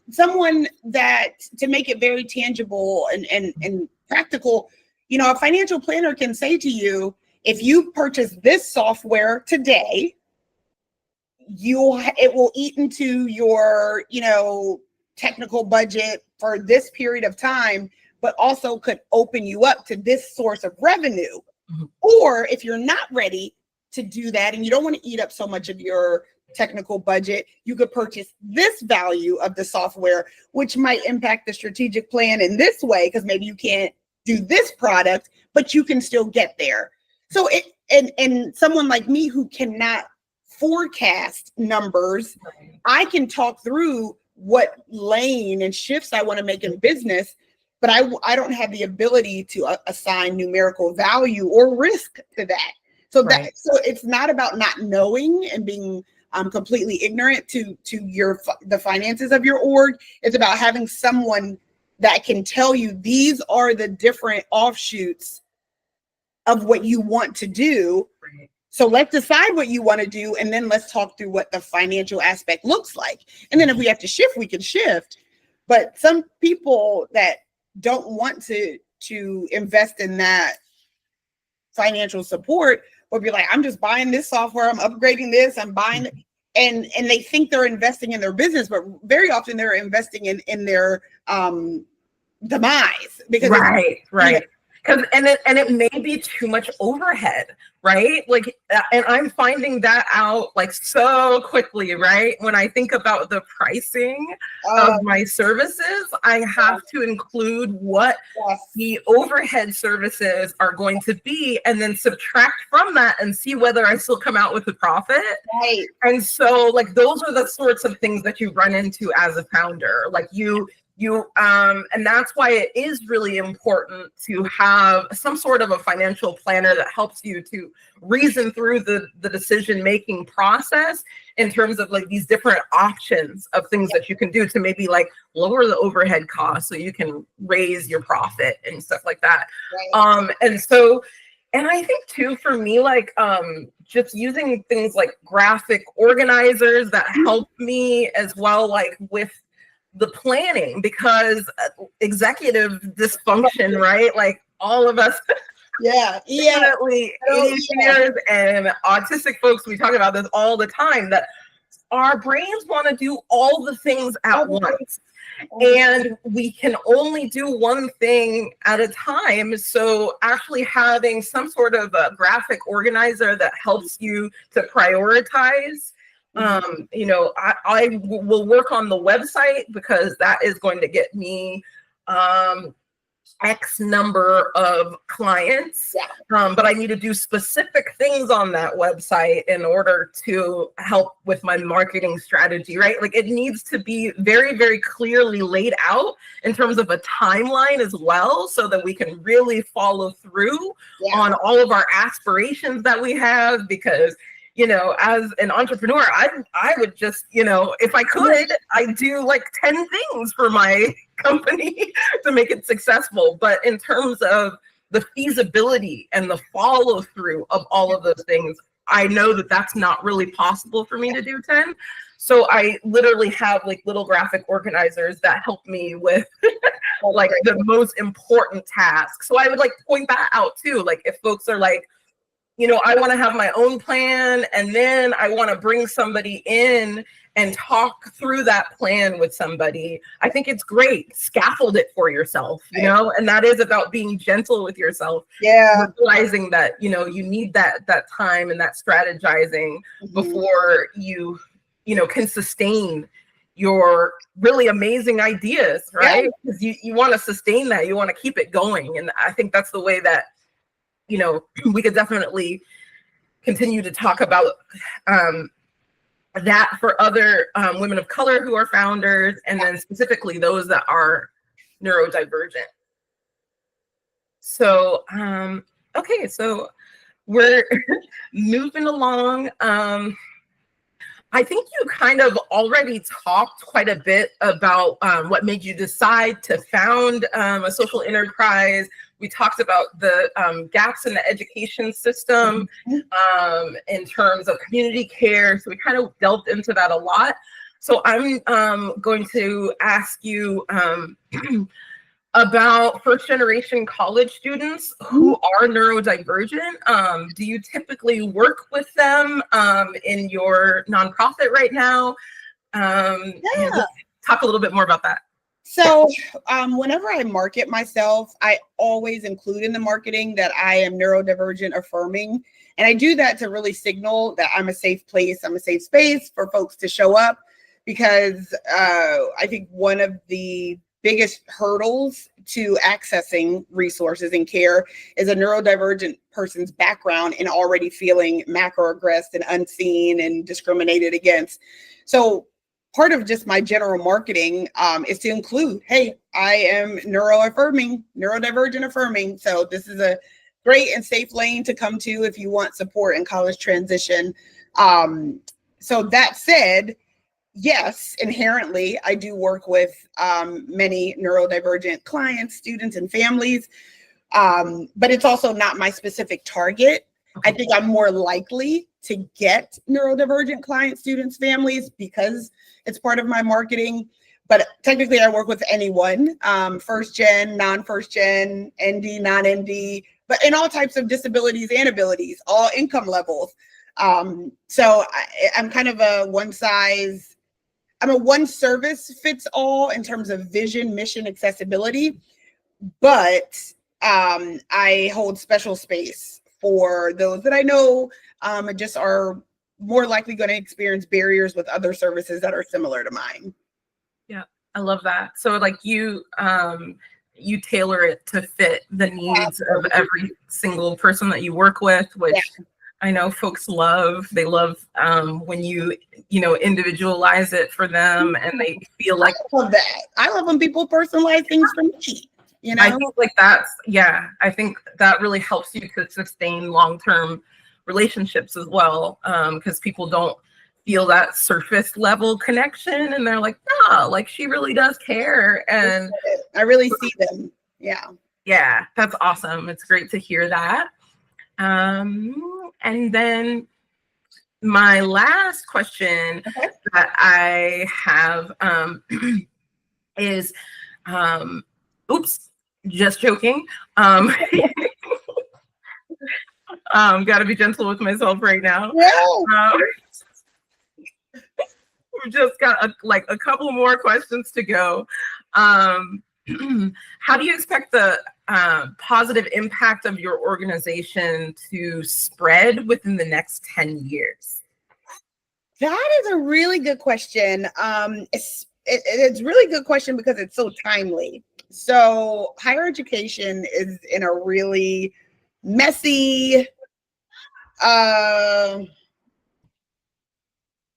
Someone that, to make it very tangible and practical, you know, a financial planner can say to you, if you purchase this software today, it will eat into your, you know, technical budget for this period of time, but also could open you up to this source of revenue. Mm-hmm. Or if you're not ready to do that and you don't want to eat up so much of your technical budget, you could purchase this value of the software, which might impact the strategic plan in this way, because maybe you can't do this product, but you can still get there. So and someone like me who cannot forecast numbers, I can talk through what lane and shifts I want to make in business, but I don't have the ability to assign numerical value or risk to that. So so it's not about not knowing and being completely ignorant to the finances of your org. It's about having someone that can tell you these are the different offshoots of what you want to do. Right. So let's decide what you want to do, and then let's talk through what the financial aspect looks like. And then if we have to shift, we can shift. But some people that don't want to invest in that financial support will be like, I'm just buying this software, I'm upgrading this, I'm buying it. And they think they're investing in their business, but very often they're investing in their demise. Because right. Because and it may be too much overhead, right? Like, and I'm finding that out like so quickly, right? When I think about the pricing of my services, I have to include what the overhead services are going to be, and then subtract from that and see whether I still come out with a profit. Right. And so, like, those are the sorts of things that you run into as a founder. Like and that's why it is really important to have some sort of a financial planner that helps you to reason through the decision-making process in terms of like these different options of things that you can do to maybe like lower the overhead costs so you can raise your profit and stuff like that. Right. And I think too, for me, like just using things like graphic organizers that help me as well, like with the planning, because executive dysfunction, right? Like all of us, definitely ADHDers and autistic folks, we talk about this all the time, that our brains want to do all the things at once. And we can only do one thing at a time. So actually having some sort of a graphic organizer that helps you to prioritize. You know, I will work on the website because that is going to get me X number of clients, but I need to do specific things on that website in order to help with my marketing strategy, right? Like it needs to be very, very clearly laid out in terms of a timeline as well, so that we can really follow through on all of our aspirations that we have. Because you know, as an entrepreneur, I would just, you know, if I could, I'd do like 10 things for my company to make it successful. But in terms of the feasibility and the follow through of all of those things, I know that that's not really possible for me to do 10. So I literally have like little graphic organizers that help me with like the most important tasks. So I would like point that out too. Like if folks are like, you know, I want to have my own plan, and then I want to bring somebody in and talk through that plan with somebody. I think it's great. Scaffold it for yourself, you know, and that is about being gentle with yourself. Yeah. Realizing that, you know, you need that time and that strategizing before you know, can sustain your really amazing ideas, right? Because you want to sustain that. You want to keep it going. And I think that's the way that, you know, we could definitely continue to talk about that for other women of color who are founders, and then specifically those that are neurodivergent. So, okay, so we're moving along. I think you kind of already talked quite a bit about what made you decide to found a social enterprise. We talked about the gaps in the education system in terms of community care. So we kind of delved into that a lot. So I'm going to ask you about first generation college students who are neurodivergent. Do you typically work with them in your nonprofit right now? And talk a little bit more about that. So whenever I market myself, I always include in the marketing that I am neurodivergent affirming. And I do that to really signal that I'm a safe place, I'm a safe space for folks to show up, because I think one of the biggest hurdles to accessing resources and care is a neurodivergent person's background and already feeling macroaggressed and unseen and discriminated against. So part of just my general marketing is to include, hey, I am neurodivergent affirming. So this is a great and safe lane to come to if you want support in college transition. So that said, yes, inherently, I do work with many neurodivergent clients, students, and families, but it's also not my specific target. I think I'm more likely to get neurodivergent clients, students, families, because it's part of my marketing. But technically, I work with anyone, first gen, non-first gen, ND, non-ND, but in all types of disabilities and abilities, all income levels. So I'm kind of I'm a one service fits all in terms of vision, mission, accessibility, but I hold special space for those that I know just are more likely going to experience barriers with other services that are similar to mine. Yeah, I love that. So like you tailor it to fit the needs of every single person that you work with, which I know folks love. They love when you individualize it for them, and they feel like I love that. I love when people personalize things for me. You know, I think like I think that really helps you to sustain long-term relationships as well, because people don't feel that surface level connection, and they're like, nah, like she really does care, and I really see them. Yeah, that's awesome. It's great to hear that. And then my last question that I have is, oops, just joking. Gotta be gentle with myself right now. We've just got a couple more questions to go. How do you expect the positive impact of your organization to spread within the next 10 years? That is a really good question. It's a really good question because it's so timely. So higher education is in a really messy,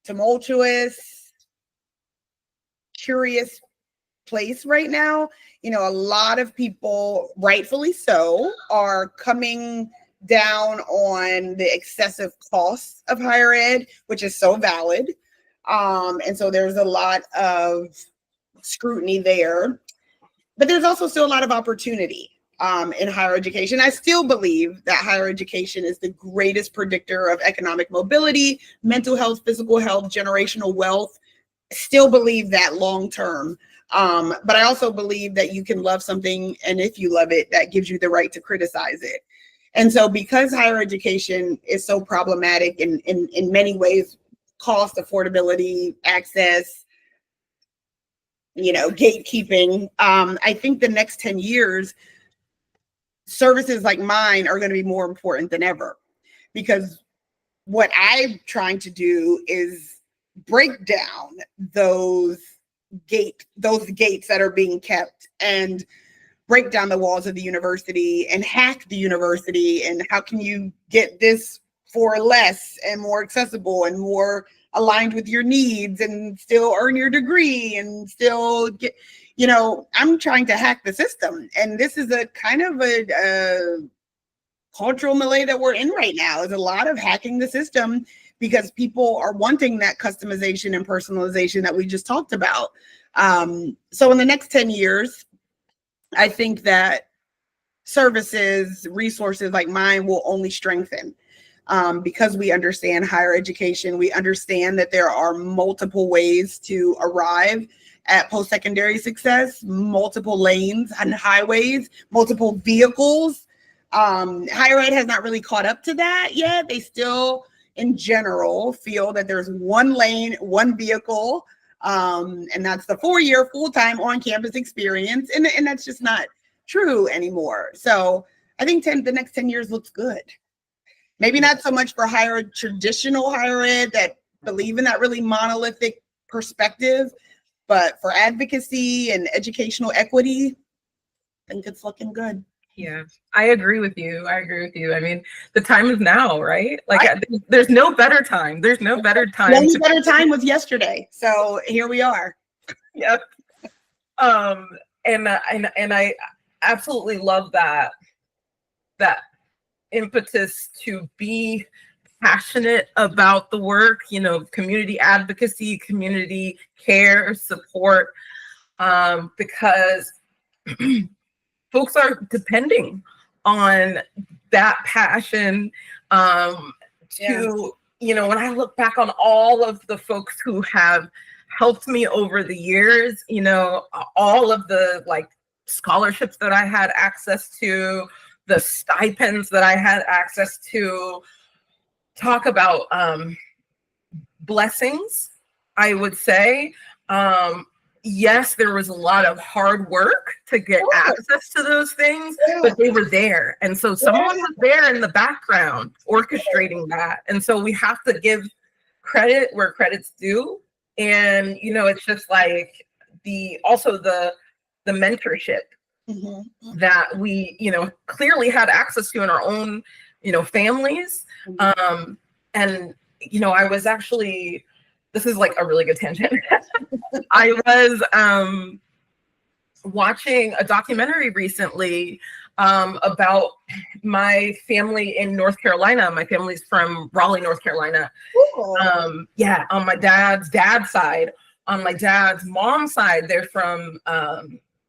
tumultuous, curious place right now. You know, a lot of people, rightfully so, are coming down on the excessive costs of higher ed, which is so valid. And so there's a lot of scrutiny there, but there's also still a lot of opportunity. in higher education. I still believe that higher education is the greatest predictor of economic mobility, mental health, physical health, generational wealth. Still believe that long term. But I also believe that you can love something, and if you love it, that gives you the right to criticize it. And so because higher education is so problematic in many ways, cost, affordability, access, gatekeeping, I think the next 10 years, services like mine are going to be more important than ever, because what I'm trying to do is break down those gates that are being kept, and break down the walls of the university and hack the university. And how can you get this for less and more accessible and more aligned with your needs and still earn your degree and still get, I'm trying to hack the system. And this is a kind of a cultural malaise that we're in right now, is a lot of hacking the system, because people are wanting that customization and personalization that we just talked about. So in the next 10 years, I think that services, resources like mine will only strengthen, because we understand higher education. We understand that there are multiple ways to arrive at post-secondary success, multiple lanes and highways, multiple vehicles. Higher ed has not really caught up to that yet. They still, in general, feel that there's one lane, one vehicle, and that's the 4-year full-time on-campus experience. And that's just not true anymore. So I think the next 10 years looks good. Maybe not so much for traditional higher ed that believe in that really monolithic perspective, but for advocacy and educational equity, I think it's looking good. Yeah, I agree with you. I mean, the time is now, right? There's no better time. There's no better time. The only better time was yesterday. So here we are. Yep. And I absolutely love that impetus to be passionate about the work, community advocacy, community care, support, because folks are depending on that passion to, when I look back on all of the folks who have helped me over the years, all of the scholarships that I had access to, the stipends that I had access to, talk about blessings, I would say. Yes, there was a lot of hard work to get access to those things, but they were there. And so someone was there in the background orchestrating that. And so we have to give credit where credit's due. And, it's just the mentorship that we, clearly had access to in our own, families. And, I was actually, this is a really good tangent. I was watching a documentary recently about my family in North Carolina. My family's from Raleigh, North Carolina. On my dad's side. On my dad's mom's side, they're from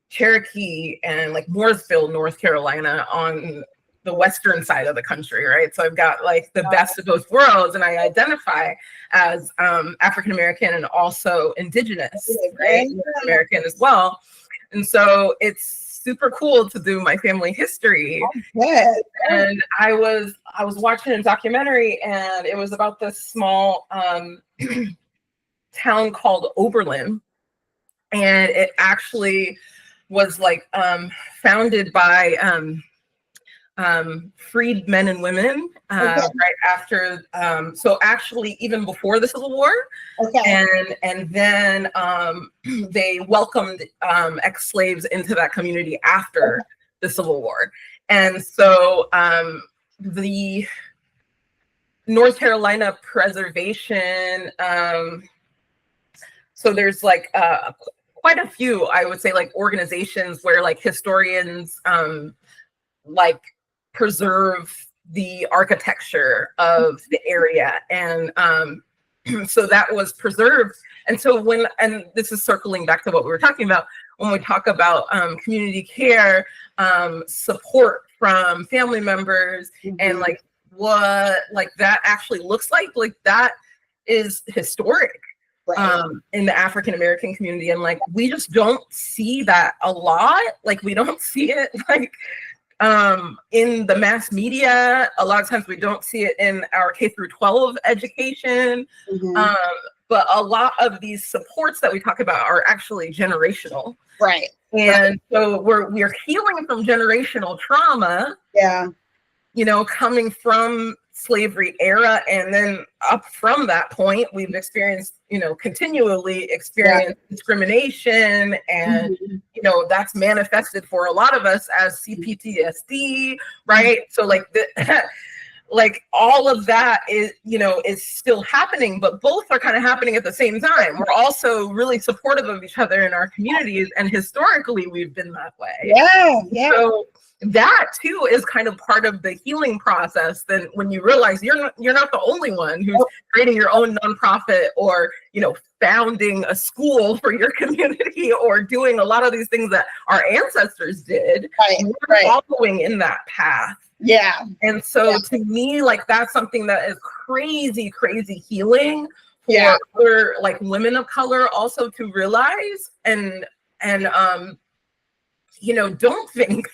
Cherokee and Mooresville, North Carolina, on the western side of the country, right? So I've got the best of both worlds, and I identify as African American and also Indigenous, right? American as well. And so it's super cool to do my family history. And I was watching a documentary, and it was about this small town called Oberlin, and it actually was founded by freed men and women right after, so actually even before the Civil War, and then they welcomed ex-slaves into that community after the Civil War. And so the North Carolina preservation, so there's quite a few, I would say, organizations where historians preserve the architecture of the area. And so that was preserved. And so and this is circling back to what we were talking about, when we talk about community care, support from family members, and like what like that actually looks like that is historic. Right. In the African American community, and like we just don't see that a lot. Like we don't see it like in the mass media. A lot of times we don't see it in our K through 12 education. But a lot of these supports that we talk about are actually generational. Right. And so we're healing from generational trauma. Yeah. You know, coming from slavery era, and then up from that point, we've experienced, you know, continually experienced discrimination, and you know, that's manifested for a lot of us as CPTSD, right? So like like all of that is, you know, is still happening, but both are kind of happening at the same time. We're also really supportive of each other in our communities, and historically we've been that way. Yeah. So that too is kind of part of the healing process. Then when you realize you're not the only one who's creating your own nonprofit, or, you know, founding a school for your community, or doing a lot of these things that our ancestors did. We're following in that path. Yeah. And so to me, like, that's something that is crazy healing for like women of color also to realize, and you know, don't think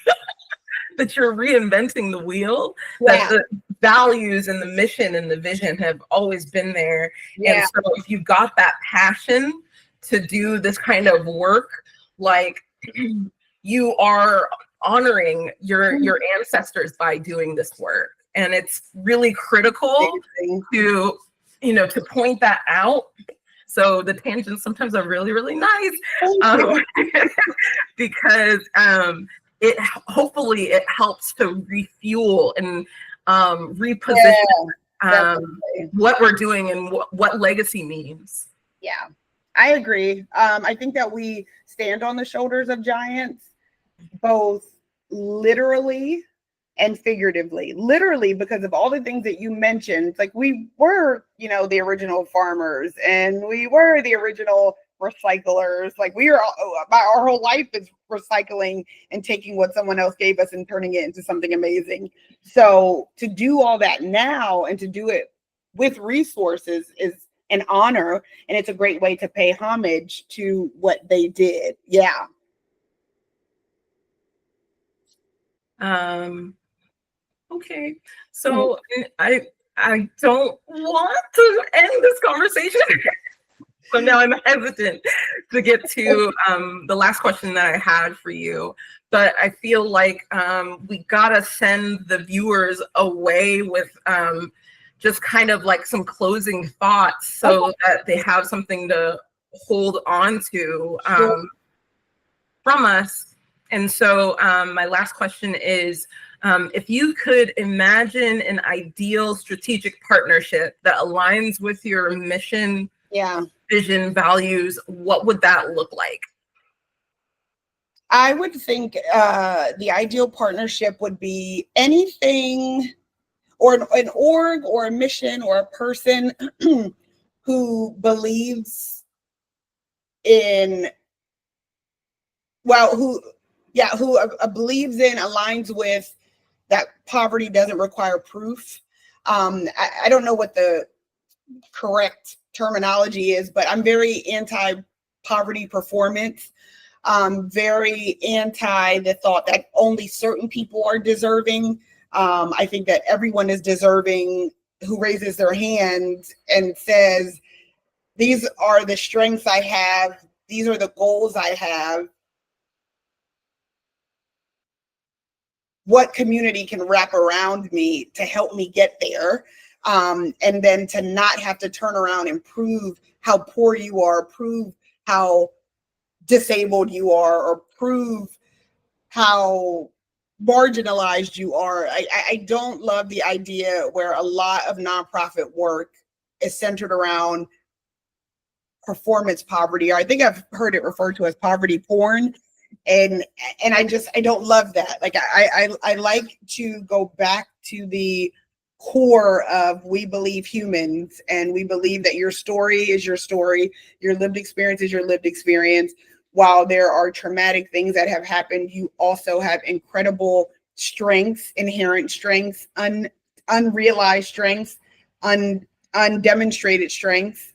that you're reinventing the wheel, that the values and the mission and the vision have always been there. And so if you've got that passion to do this kind of work, like you are honoring your ancestors by doing this work. And it's really critical to, you know, to point that out. So the tangents sometimes are really nice, because it hopefully it helps to refuel and reposition what we're doing and what legacy means. Yeah, I agree. I think that we stand on the shoulders of giants, both literally and figuratively. Literally, because of all the things that you mentioned, like we were, you know, the original farmers, and we were the original recyclers. Like we are, our whole life is recycling and taking what someone else gave us and turning it into something amazing. So to do all that now and to do it with resources is an honor, and it's a great way to pay homage to what they did. Yeah. Okay. So I don't want to end this conversation. So now I'm hesitant to get to the last question that I had for you. But I feel like we gotta send the viewers away with just kind of like some closing thoughts, so that they have something to hold on to from us. And so my last question is, if you could imagine an ideal strategic partnership that aligns with your mission, vision, values, what would that look like? I would think the ideal partnership would be anything, or an org or a mission or a person who believes in, who believes in, aligns with that poverty doesn't require proof. I don't know what the correct terminology is, but I'm very anti-poverty performance. Very anti the thought that only certain people are deserving. I think that everyone is deserving who raises their hand and says, these are the strengths I have, these are the goals I have. What community can wrap around me to help me get there? And then to not have to turn around and prove how poor you are, prove how disabled you are, or prove how marginalized you are. I don't love the idea where a lot of nonprofit work is centered around performance poverty, or I think I've heard it referred to as poverty porn. And I don't love that. Like I like to go back to the core of, we believe humans, and we believe that your story is your story, your lived experience is your lived experience. while there are traumatic things that have happened, you also have incredible strengths, inherent strengths, unrealized strengths, undemonstrated strengths,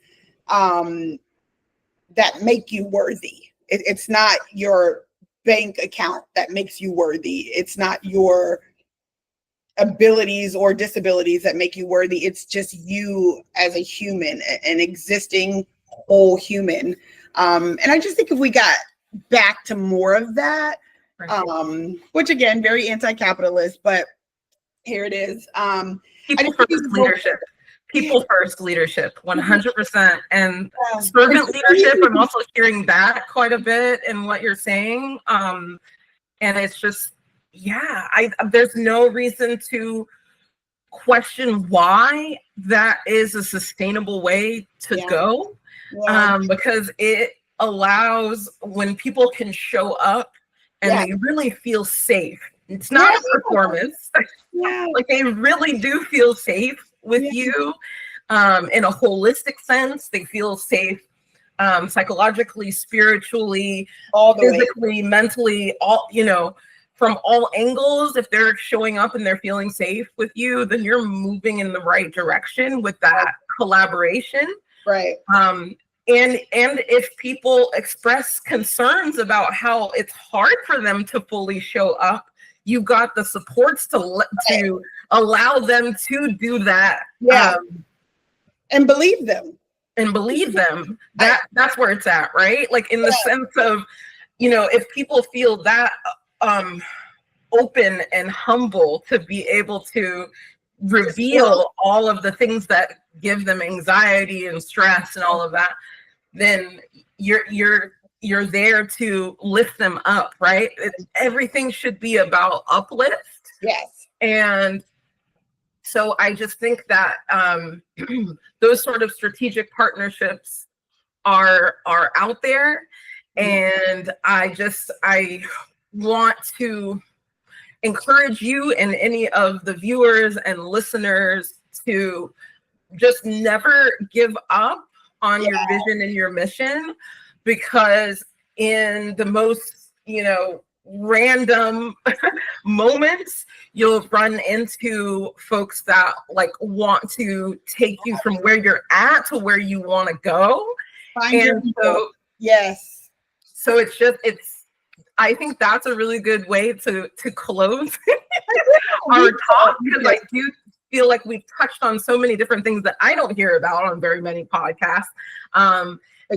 that make you worthy. It's not your bank account that makes you worthy. It's not your abilities or disabilities that make you worthy. It's just you as a human, an existing whole human. And I just think if we got back to more of that, which again, very anti-capitalist, but here it is. People first leadership. People first leadership, 100%. And servant leadership, I'm also hearing that quite a bit in what you're saying. And it's just, there's no reason to question why that is a sustainable way to go. Because it allows when people can show up and they really feel safe. It's not a performance. Like they really do feel safe with you in a holistic sense. They feel safe psychologically, spiritually, physically, mentally, all, from all angles. If they're showing up and they're feeling safe with you, then you're moving in the right direction with that collaboration. Right. And if people express concerns about how it's hard for them to fully show up, you got the supports to allow them to do that. And believe them. That's where it's at, right? Like in the sense of, if people feel that open and humble to be able to reveal all of the things that give them anxiety and stress and all of that, then you're there to lift them up, right? Everything should be about uplift. Yes. And so I just think that those sort of strategic partnerships are out there. And I want to encourage you and any of the viewers and listeners to just never give up on your vision and your mission, because in the most, random moments, you'll run into folks that like want to take you from where you're at to where you want to go. So I think that's a really good way to close our talk, because I do feel like we've touched on so many different things that I don't hear about on very many podcasts.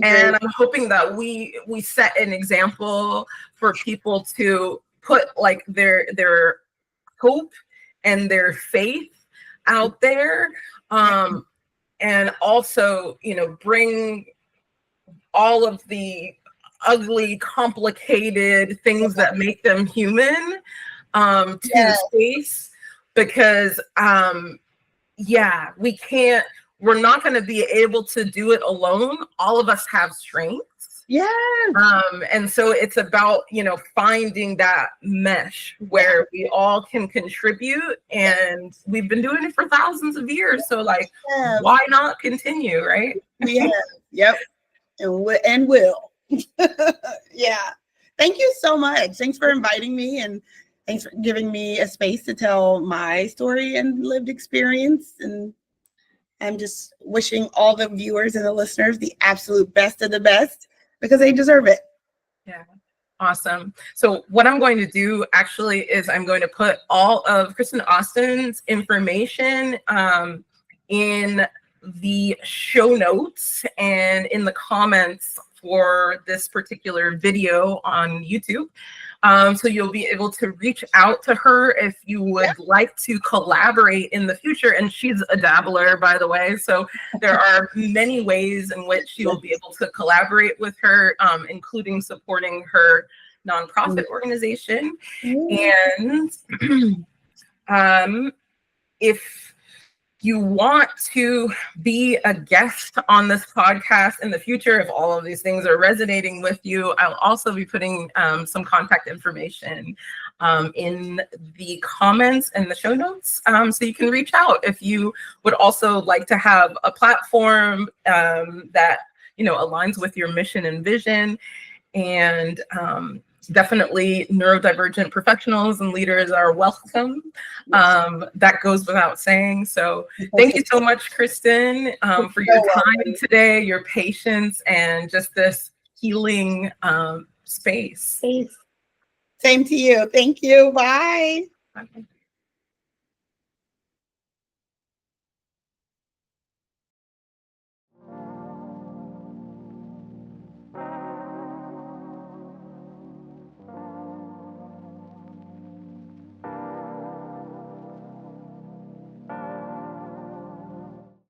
And I'm hoping that we set an example for people to put like their hope and their faith out there, and also, bring all of the ugly, complicated things that make them human to space, because we're not going to be able to do it alone. All of us have strengths. And so it's about, finding that mesh where we all can contribute, and we've been doing it for thousands of years. So why not continue, right? Yep. And will. Thank you so much. Thanks for inviting me, and thanks for giving me a space to tell my story and lived experience. And I'm just wishing all the viewers and the listeners the absolute best of the best, because they deserve it. Yeah. Awesome. So what I'm going to do actually is I'm going to put all of Kristin Austin's information in the show notes and in the comments for this particular video on YouTube. So you'll be able to reach out to her if you would like to collaborate in the future. And she's a dabbler, by the way. So there are many ways in which you'll be able to collaborate with her, including supporting her nonprofit organization. And if you want to be a guest on this podcast in the future, if all of these things are resonating with you, I'll also be putting some contact information in the comments and the show notes, so you can reach out if you would also like to have a platform that aligns with your mission and vision. and definitely neurodivergent professionals and leaders are welcome. That goes without saying. So thank you so much, Kristin, for your time today, your patience, and just this healing space. Same to you. Thank you. Bye. Okay.